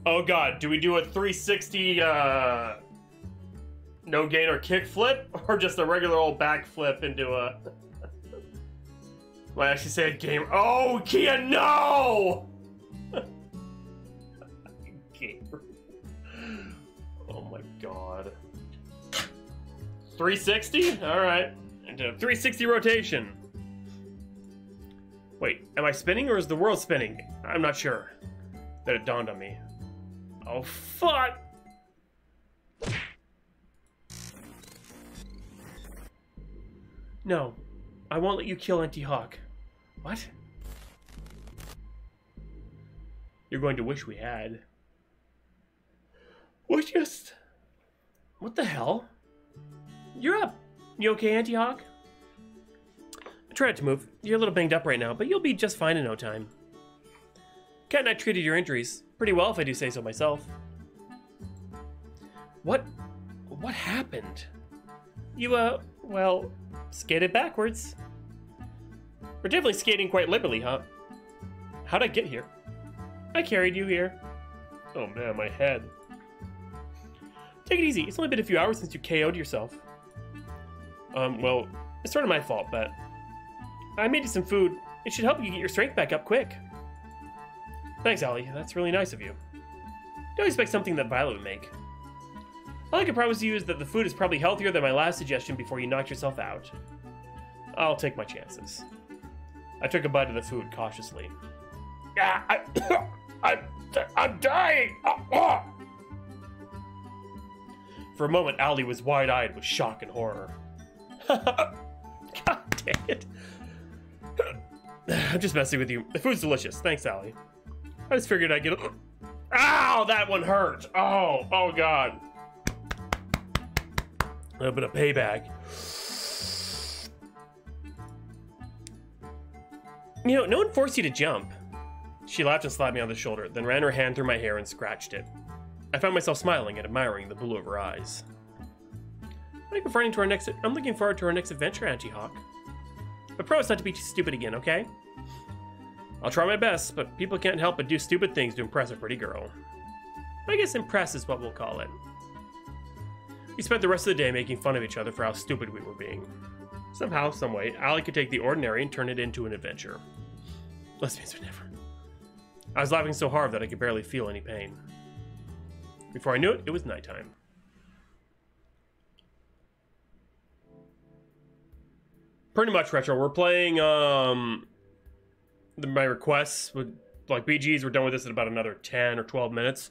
Speaker 1: Oh, God. Do we do a 360, no gainer kick flip? Or just a regular old back flip into a... Well, I actually say a game... Oh, Kia, no! Oh, my God. 360? Alright. Into a 360 rotation. Wait, am I spinning or is the world spinning? I'm not sure. Then it dawned on me. Oh, fuck! No. I won't let you kill Auntie Hawk. What? You're going to wish we had. We just... What the hell? You're up. You okay, Auntie Hawk? I tried to move. You're a little banged up right now, but you'll be just fine in no time. Cat and I treated your injuries pretty well, if I do say so myself. What happened? You, well, skated backwards. We're definitely skating quite liberally, huh? How'd I get here? I carried you here. Oh man, my head. Take it easy. It's only been a few hours since you KO'd yourself. Well, it's sort of my fault, but I made you some food. It should help you get your strength back up quick. Thanks, Allie. That's really nice of you. Don't expect something that Violet would make. All I can promise you is that the food is probably healthier than my last suggestion before you knocked yourself out. I'll take my chances. I took a bite of the food cautiously. I'm dying! For a moment, Allie was wide-eyed with shock and horror. God damn it. I'm just messing with you. The food's delicious. Thanks, Allie. I just figured I'd get a... Ow! That one hurt! Oh God. A little bit of payback. You know, no one forced you to jump. She laughed and slapped me on the shoulder, then ran her hand through my hair and scratched it. I found myself smiling and admiring the blue of her eyes. I'm looking forward to our next adventure, Auntie Hawk. But promise not to be too stupid again, okay? I'll try my best, but people can't help but do stupid things to impress a pretty girl. I guess impress is what we'll call it. We spent the rest of the day making fun of each other for how stupid we were being. Somehow, someway, Allie could take the ordinary and turn it into an adventure. Lesbians are never. I was laughing so hard that I could barely feel any pain. Before I knew it, it was nighttime. Pretty much, Retro. We're playing, my requests with, like, BGs. We're done with this in about another 10 or 12 minutes.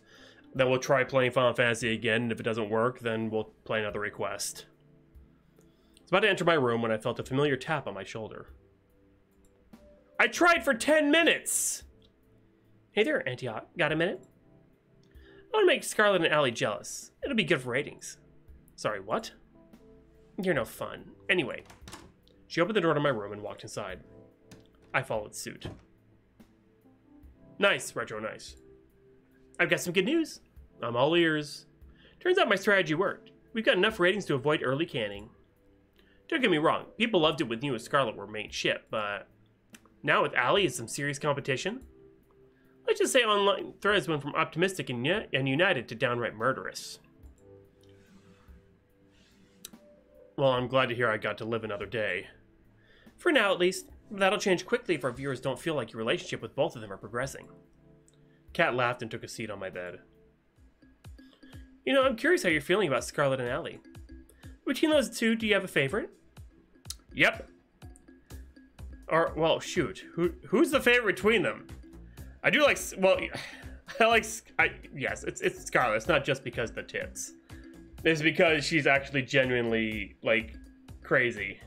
Speaker 1: Then we'll try playing Final Fantasy again, and if it doesn't work, then we'll play another request. I was about to enter my room when I felt a familiar tap on my shoulder. I tried for 10 minutes! Hey there, Auntie Hawk. Got a minute? I want to make Scarlet and Allie jealous. It'll be good for ratings. Sorry, what? You're no fun. Anyway, she opened the door to my room and walked inside. I followed suit. Nice, Retro, nice. I've got some good news. I'm all ears. Turns out my strategy worked. We've got enough ratings to avoid early canning. Don't get me wrong, people loved it when you and Scarlet were main ship, but now with Allie is some serious competition. Let's just say online threads went from optimistic and united to downright murderous. Well, I'm glad to hear I got to live another day. For now, at least. That'll change quickly if our viewers don't feel like your relationship with both of them are progressing. Kat laughed and took a seat on my bed. You know, I'm curious how you're feeling about Scarlet and Allie. Between those two, do you have a favorite? Yep. Or, well, shoot. Who's the favorite between them? I do like, well, yes, it's Scarlet. It's not just because of the tits. It's because she's actually genuinely, like, crazy.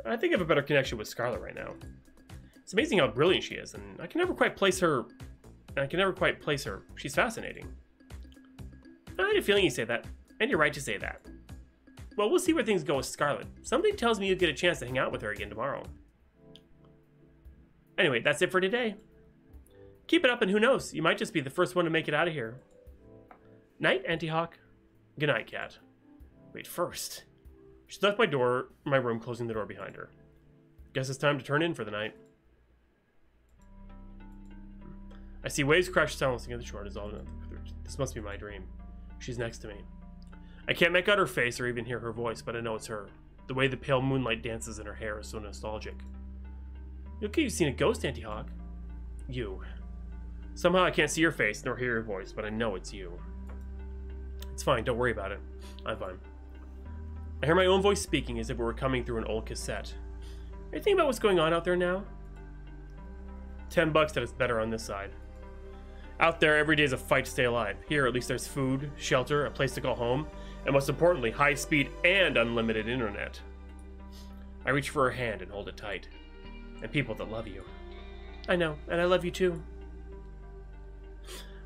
Speaker 1: I think I have a better connection with Scarlet right now. It's amazing how brilliant she is, and I can never quite place her. She's fascinating. I had a feeling you say that, and you're right to say that. Well, we'll see where things go with Scarlet. Something tells me you'll get a chance to hang out with her again tomorrow. Anyway, that's it for today. Keep it up, and who knows, you might just be the first one to make it out of here. Night, Auntie Hawk. Good night, Kat. Wait, first. She left my room, closing the door behind her. Guess it's time to turn in for the night. I see waves crash silencing at the shore. This must be my dream. She's next to me. I can't make out her face or even hear her voice, but I know it's her. The way the pale moonlight dances in her hair is so nostalgic. You okay, you've seen a ghost, Auntie Hawk? You. Somehow I can't see your face nor hear your voice, but I know it's you. It's fine, don't worry about it. I'm fine. I hear my own voice speaking as if it were coming through an old cassette. Are you thinking about what's going on out there now? $10 that it's better on this side. Out there, every day is a fight to stay alive. Here, at least there's food, shelter, a place to call home, and most importantly, high speed and unlimited internet. I reach for her hand and hold it tight. And people that love you. I know, and I love you too.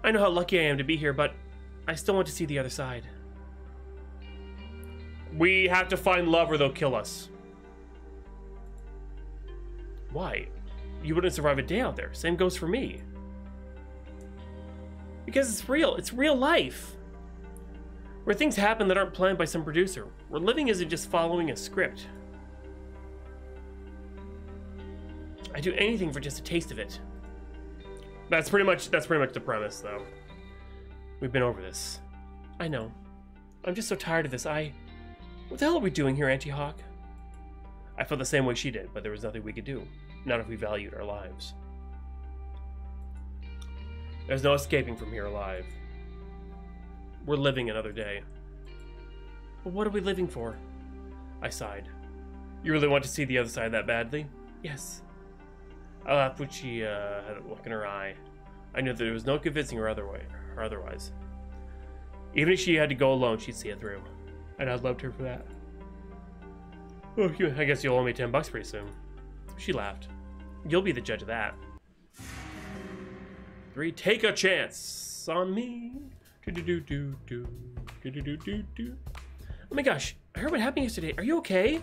Speaker 1: I know how lucky I am to be here, but I still want to see the other side. We have to find love or they'll kill us. Why? You wouldn't survive a day out there. Same goes for me. Because it's real. It's real life. Where things happen that aren't planned by some producer. Where living isn't just following a script. I'd do anything for just a taste of it. That's pretty much the premise, though. We've been over this. I know. I'm just so tired of this. What the hell are we doing here, Auntie Hawk? I felt the same way she did, but there was nothing we could do. Not if we valued our lives. There's no escaping from here alive. We're living another day. But what are we living for? I sighed. You really want to see the other side that badly? Yes. I laughed when she had a look in her eye. I knew that there was no convincing her otherwise. Even if she had to go alone, she'd see it through. And I loved her for that. Oh, I guess you'll owe me $10 pretty soon. She laughed. You'll be the judge of that. 3, take a chance on me. Do-do-do-do-do. Do-do-do-do-do. Oh my gosh, I heard what happened yesterday. Are you okay?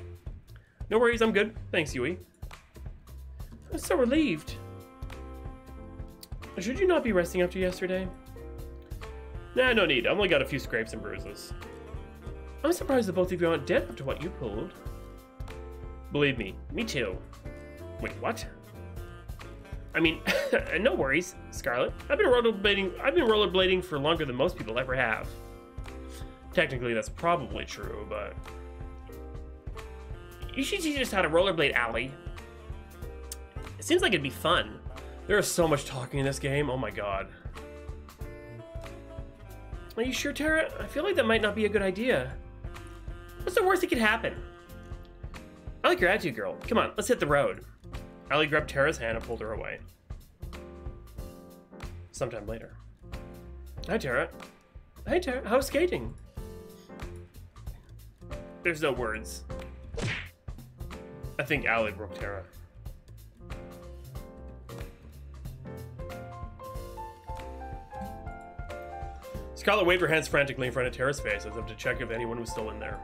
Speaker 1: No worries, I'm good. Thanks, Yui. I'm so relieved. Should you not be resting after yesterday? Nah, no need. I've only got a few scrapes and bruises. I'm surprised that both of you aren't dead after what you pulled. Believe me too. Wait, what? I mean, no worries, Scarlet. I've been rollerblading for longer than most people ever have. Technically, that's probably true, but you should teach us how to rollerblade, Allie. It seems like it'd be fun. There is so much talking in this game. Oh my god. Are you sure, Tara? I feel like that might not be a good idea. What's the worst that could happen? I like your attitude, girl. Come on, let's hit the road. Allie grabbed Tara's hand and pulled her away. Sometime later. Hi, Tara. Hi, Tara. How's skating? There's no words. I think Allie broke Tara. Scarlet waved her hands frantically in front of Tara's face as if to check if anyone was still in there.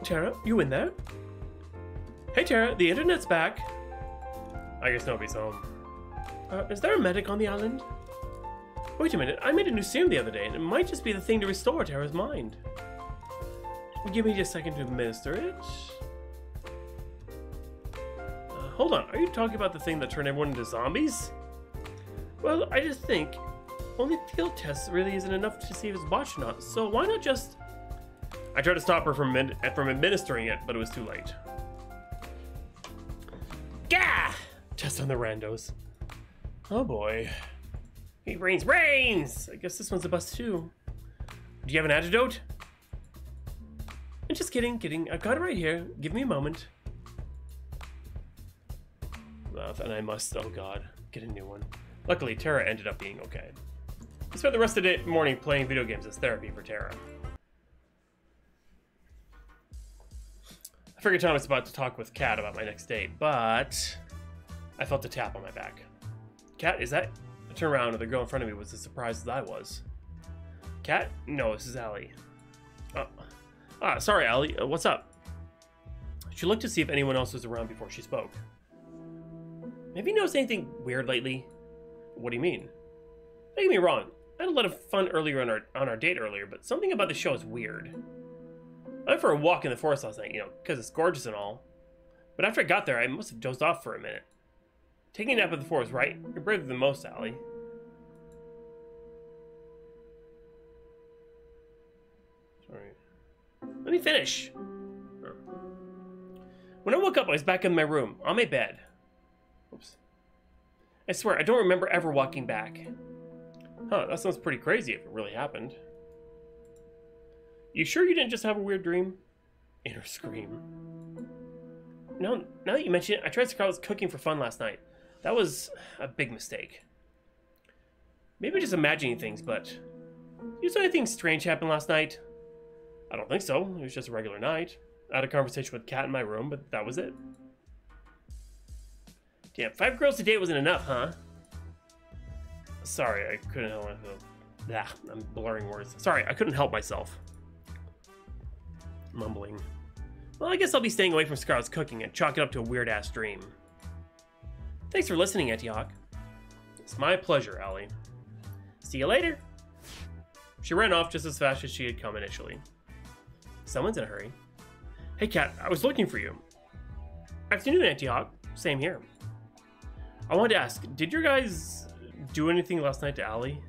Speaker 1: Tara, you in there? Hey Tara, the internet's back. I guess nobody's home. Is there a medic on the island? Wait a minute, I made a new serum the other day and it might just be the thing to restore Tara's mind. Give me just a second to administer it. Hold on, are you talking about the thing that turned everyone into zombies? Well, I just think only field tests really isn't enough to see if it's botched or not, so why not just... I tried to stop her from administering it, but it was too late. Gah! Test on the randos. Oh boy. Hey, brains! I guess this one's a bust too. Do you have an antidote? I'm just kidding. I've got it right here. Give me a moment. And I must, oh god, get a new one. Luckily, Tara ended up being okay. I spent the rest of the morning playing video games as therapy for Tara. I figured Tom was about to talk with Kat about my next date, but I felt a tap on my back. Kat, is that? I turned around and the girl in front of me was as surprised as I was. Kat? No, this is Allie. Sorry, Allie. What's up? She looked to see if anyone else was around before she spoke. Have you noticed anything weird lately? What do you mean? Don't get me wrong. I had a lot of fun earlier on our date earlier, but something about the show is weird. I went for a walk in the forest last night, because it's gorgeous and all. But after I got there, I must have dozed off for a minute. Taking a nap in the forest, right? You're braver than most, Allie. Sorry. Let me finish. When I woke up, I was back in my room, on my bed. Oops. I swear, I don't remember ever walking back. Huh, that sounds pretty crazy if it really happened. You sure you didn't just have a weird dream? Inner scream. No, now that you mention it, I tried Scarlet's cooking for fun last night. That was a big mistake. Maybe just imagining things, but... You saw anything strange happen last night? I don't think so. It was just a regular night. I had a conversation with Kat in my room, but that was it. Damn, 5 girls a day wasn't enough, huh? Sorry, I couldn't help myself. I'm blurring words. Sorry, I couldn't help myself. Mumbling. Well, I guess I'll be staying away from Scarlet's cooking and chalk it up to a weird-ass dream. Thanks for listening, Auntie Hawk. It's my pleasure, Allie. See you later. She ran off just as fast as she had come initially. Someone's in a hurry. Hey, Kat, I was looking for you. Afternoon, Auntie Hawk. Same here. I wanted to ask, did your guys do anything last night to Allie?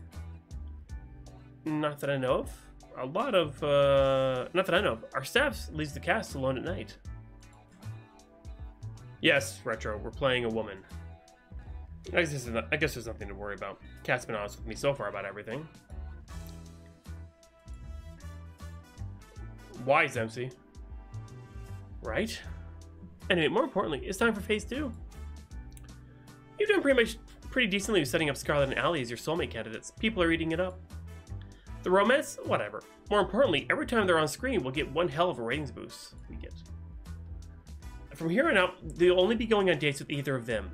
Speaker 1: Not that I know of. a lot of, not that I know of. Our staff leaves the cast alone at night. Yes, Retro, we're playing a woman. I guess there's nothing to worry about. Cat's been honest with me so far about everything. Wise, MC. Right? Anyway, more importantly, it's time for phase 2. You've done pretty decently with setting up Scarlet and Allie as your soulmate candidates. People are eating it up. The romance? Whatever. More importantly, every time they're on screen, we'll get one hell of a ratings boost. We get. From here on out, they'll only be going on dates with either of them.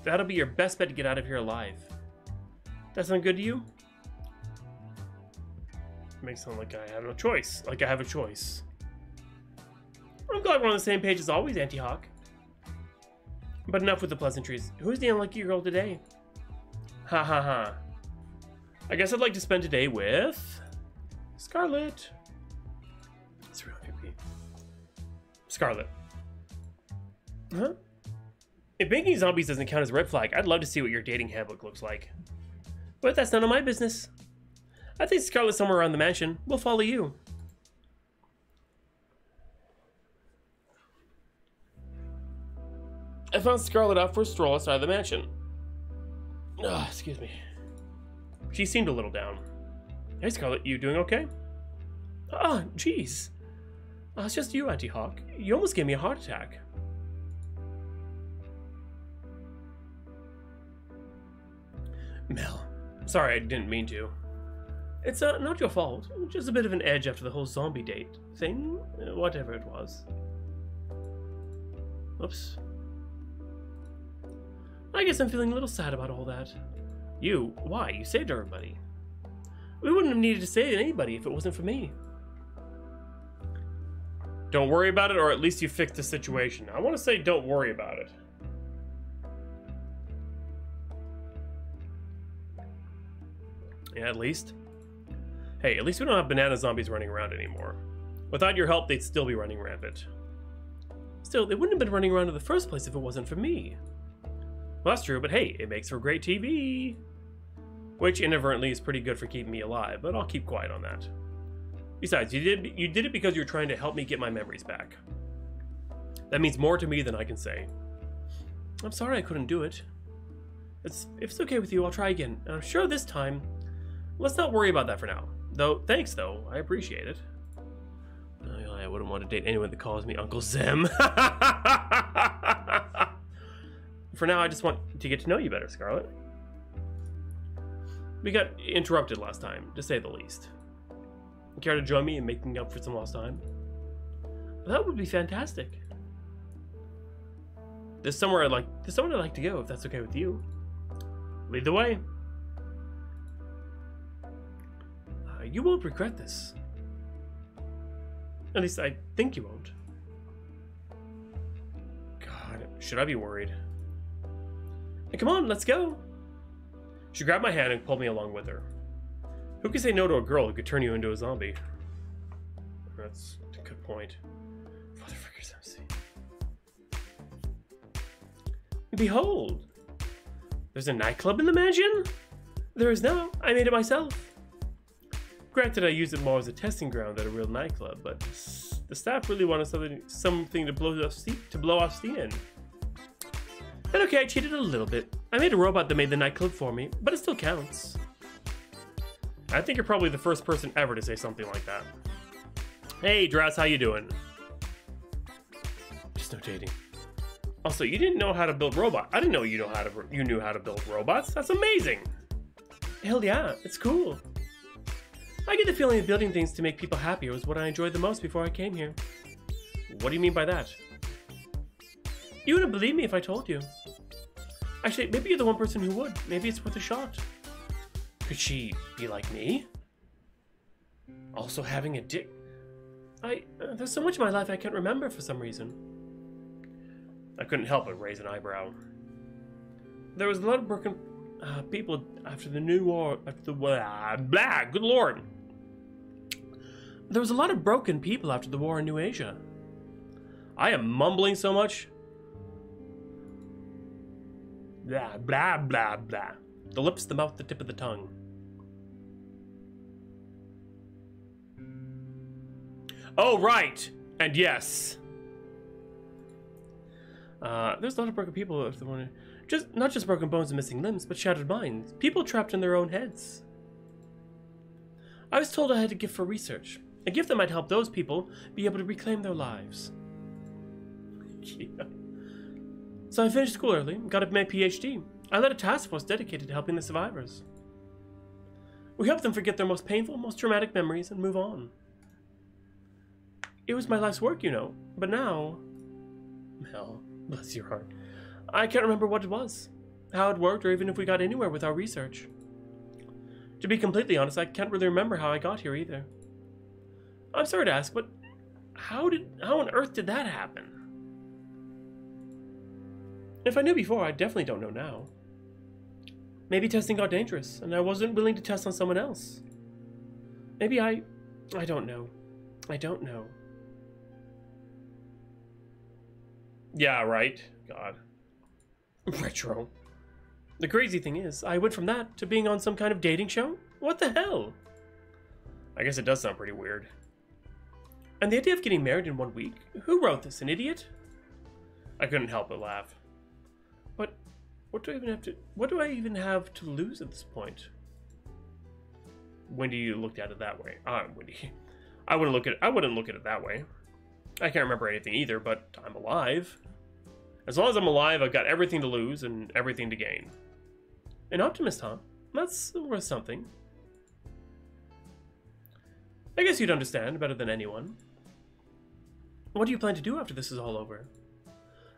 Speaker 1: That'll be your best bet to get out of here alive. That sound good to you? Makes it sound like I have no choice. Like I have a choice. I'm glad we're on the same page as always, Auntie Hawk. But enough with the pleasantries. Who's the unlucky girl today? Ha ha ha. I guess I'd like to spend today with... Scarlet. It's real creepy. Scarlet. Huh? If making zombies doesn't count as a red flag, I'd love to see what your dating handbook looks like. But that's none of my business. I think Scarlet's somewhere around the mansion. We'll follow you. I found Scarlet out for a stroll outside the mansion. Excuse me. She seemed a little down. Hey Scarlet, you doing okay? Ah, jeez. It's just you, Auntie Hawk. You almost gave me a heart attack. Mel. Sorry, I didn't mean to. It's not your fault. Just a bit of an edge after the whole zombie date thing. Whatever it was. Oops. I guess I'm feeling a little sad about all that. You? Why? You saved everybody. We wouldn't have needed to save anybody if it wasn't for me. Don't worry about it, or at least you fixed the situation. I want to say don't worry about it. Yeah, at least. Hey, at least we don't have banana zombies running around anymore. Without your help, they'd still be running rampant. Still, they wouldn't have been running around in the first place if it wasn't for me. Well, that's true, but hey, it makes for great TV. Which, inadvertently, is pretty good for keeping me alive, but I'll keep quiet on that. Besides, you did it because you're trying to help me get my memories back. That means more to me than I can say. I'm sorry I couldn't do it. If it's okay with you, I'll try again. And I'm sure this time... Let's not worry about that for now. Though, thanks though. I appreciate it. I wouldn't want to date anyone that calls me Uncle Zim. For now, I just want to get to know you better, Scarlet. We got interrupted last time, to say the least. Care to join me in making up for some lost time? That would be fantastic. There's somewhere I'd like to go, if that's okay with you. Lead the way. You won't regret this. At least I think you won't. God, should I be worried? Hey, come on, let's go. She grabbed my hand and pulled me along with her. Who can say no to a girl who could turn you into a zombie? That's a good point. Motherfuckers, MC. Behold! There's a nightclub in the mansion? There is now. I made it myself. Granted, I use it more as a testing ground than a real nightclub, but the staff really wanted something to blow off steam. And okay, I cheated a little bit. I made a robot that made the nightclub for me, but it still counts. I think you're probably the first person ever to say something like that. Hey, Draz, how you doing? Just no dating. Also, you didn't know how to build robots. I didn't know you knew how to build robots. That's amazing. Hell yeah, it's cool. I get the feeling that building things to make people happier was what I enjoyed the most before I came here. What do you mean by that? You wouldn't believe me if I told you. Actually, maybe you're the one person who would. Maybe it's worth a shot. Could she be like me? Also having a dick? There's so much in my life I can't remember for some reason. I couldn't help but raise an eyebrow. There was a lot of broken people after the new war. Good lord. There was a lot of broken people after the war in New Asia. I am mumbling so much. Blah, blah, blah, blah. The lips, the mouth, the tip of the tongue. Oh, right. And yes. There's a lot of broken people if they want to... Not just broken bones and missing limbs, but shattered minds. People trapped in their own heads. I was told I had a gift for research. A gift that might help those people be able to reclaim their lives. Yeah. So I finished school early, got up my PhD. I led a task force dedicated to helping the survivors. We helped them forget their most painful, most traumatic memories and move on. It was my life's work, you know, but now... Hell, bless your heart. I can't remember what it was, how it worked, or even if we got anywhere with our research. To be completely honest, I can't really remember how I got here either. I'm sorry to ask, but how on earth did that happen? If I knew before, I definitely don't know now. Maybe testing got dangerous, and I wasn't willing to test on someone else. Maybe I don't know. I don't know. Yeah, right. God. Retro. The crazy thing is, I went from that to being on some kind of dating show? What the hell? I guess it does sound pretty weird. And the idea of getting married in 1 week? Who wrote this, an idiot? I couldn't help but laugh. But what do I even have to lose at this point? Wendy looked at it that way. Wendy. I wouldn't look at it that way. I can't remember anything either, but I'm alive. As long as I'm alive, I've got everything to lose and everything to gain. An optimist, huh? That's worth something. I guess you'd understand better than anyone. What do you plan to do after this is all over?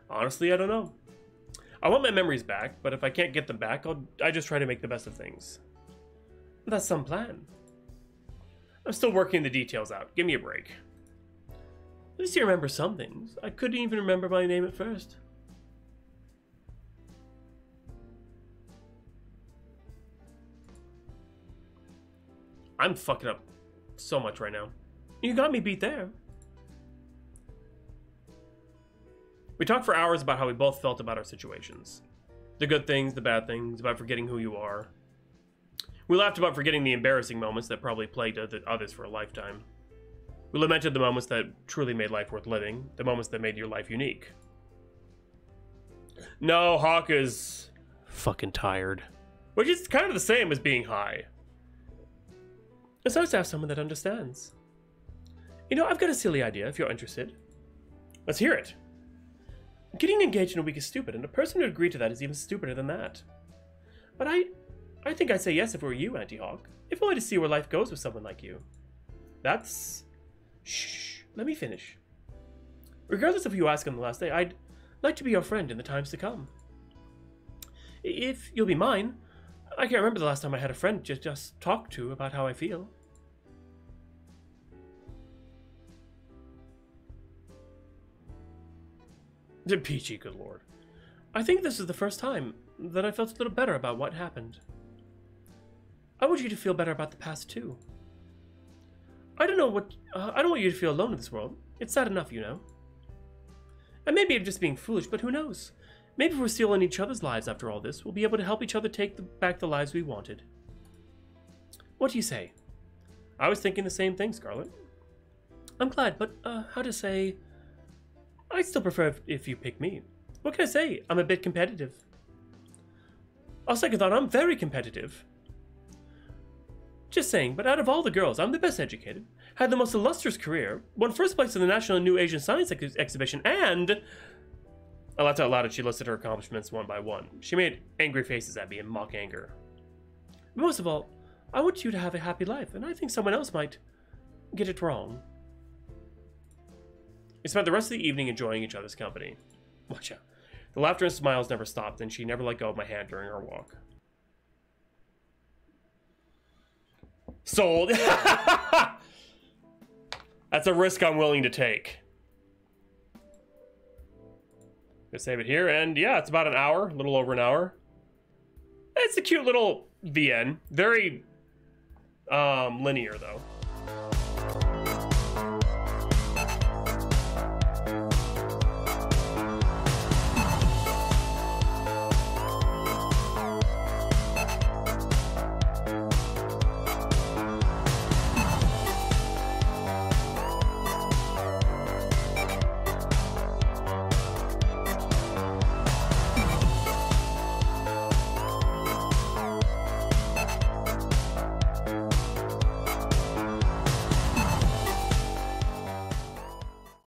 Speaker 1: Honestly, I don't know. I want my memories back, but if I can't get them back, I just try to make the best of things. That's some plan. I'm still working the details out. Give me a break. At least you remember some things. I couldn't even remember my name at first. I'm fucking up so much right now. You got me beat there. We talked for hours about how we both felt about our situations. The good things, the bad things, about forgetting who you are. We laughed about forgetting the embarrassing moments that probably plagued others for a lifetime. We lamented the moments that truly made life worth living, the moments that made your life unique. No, Hawk is fucking tired. Which is kind of the same as being high. It's nice to have someone that understands. You know, I've got a silly idea if you're interested. Let's hear it. Getting engaged in a week is stupid, and a person who would agree to that is even stupider than that. But I think I'd say yes if it were you, Auntie Hawk. If only to see where life goes with someone like you. That's... Shh, let me finish. Regardless of who you ask on the last day, I'd like to be your friend in the times to come. If you'll be mine, I can't remember the last time I had a friend just talk to about how I feel. Peachy, good lord. I think this is the first time that I felt a little better about what happened. I want you to feel better about the past too. I don't want you to feel alone in this world. It's sad enough, you know. And maybe I'm just being foolish, but who knows? Maybe if we're still in each other's lives after all this, we'll be able to help each other take back the lives we wanted. What do you say? I was thinking the same thing, Scarlet. I'm glad, but, how to say... I'd still prefer if you pick me. What can I say? I'm a bit competitive. On second thought, I'm very competitive. Just saying, but out of all the girls, I'm the best educated, had the most illustrious career, won first place in the National New Asian Science Exhibition, and... I laughed out loud as she listed her accomplishments one by one. She made angry faces at me in mock anger. But most of all, I want you to have a happy life, and I think someone else might get it wrong. We spent the rest of the evening enjoying each other's company. Watch out. The laughter and smiles never stopped, and she never let go of my hand during our walk. Sold. That's a risk I'm willing to take. Gonna save it here, and yeah, it's about an hour, a little over an hour. It's a cute little VN. Very linear, though.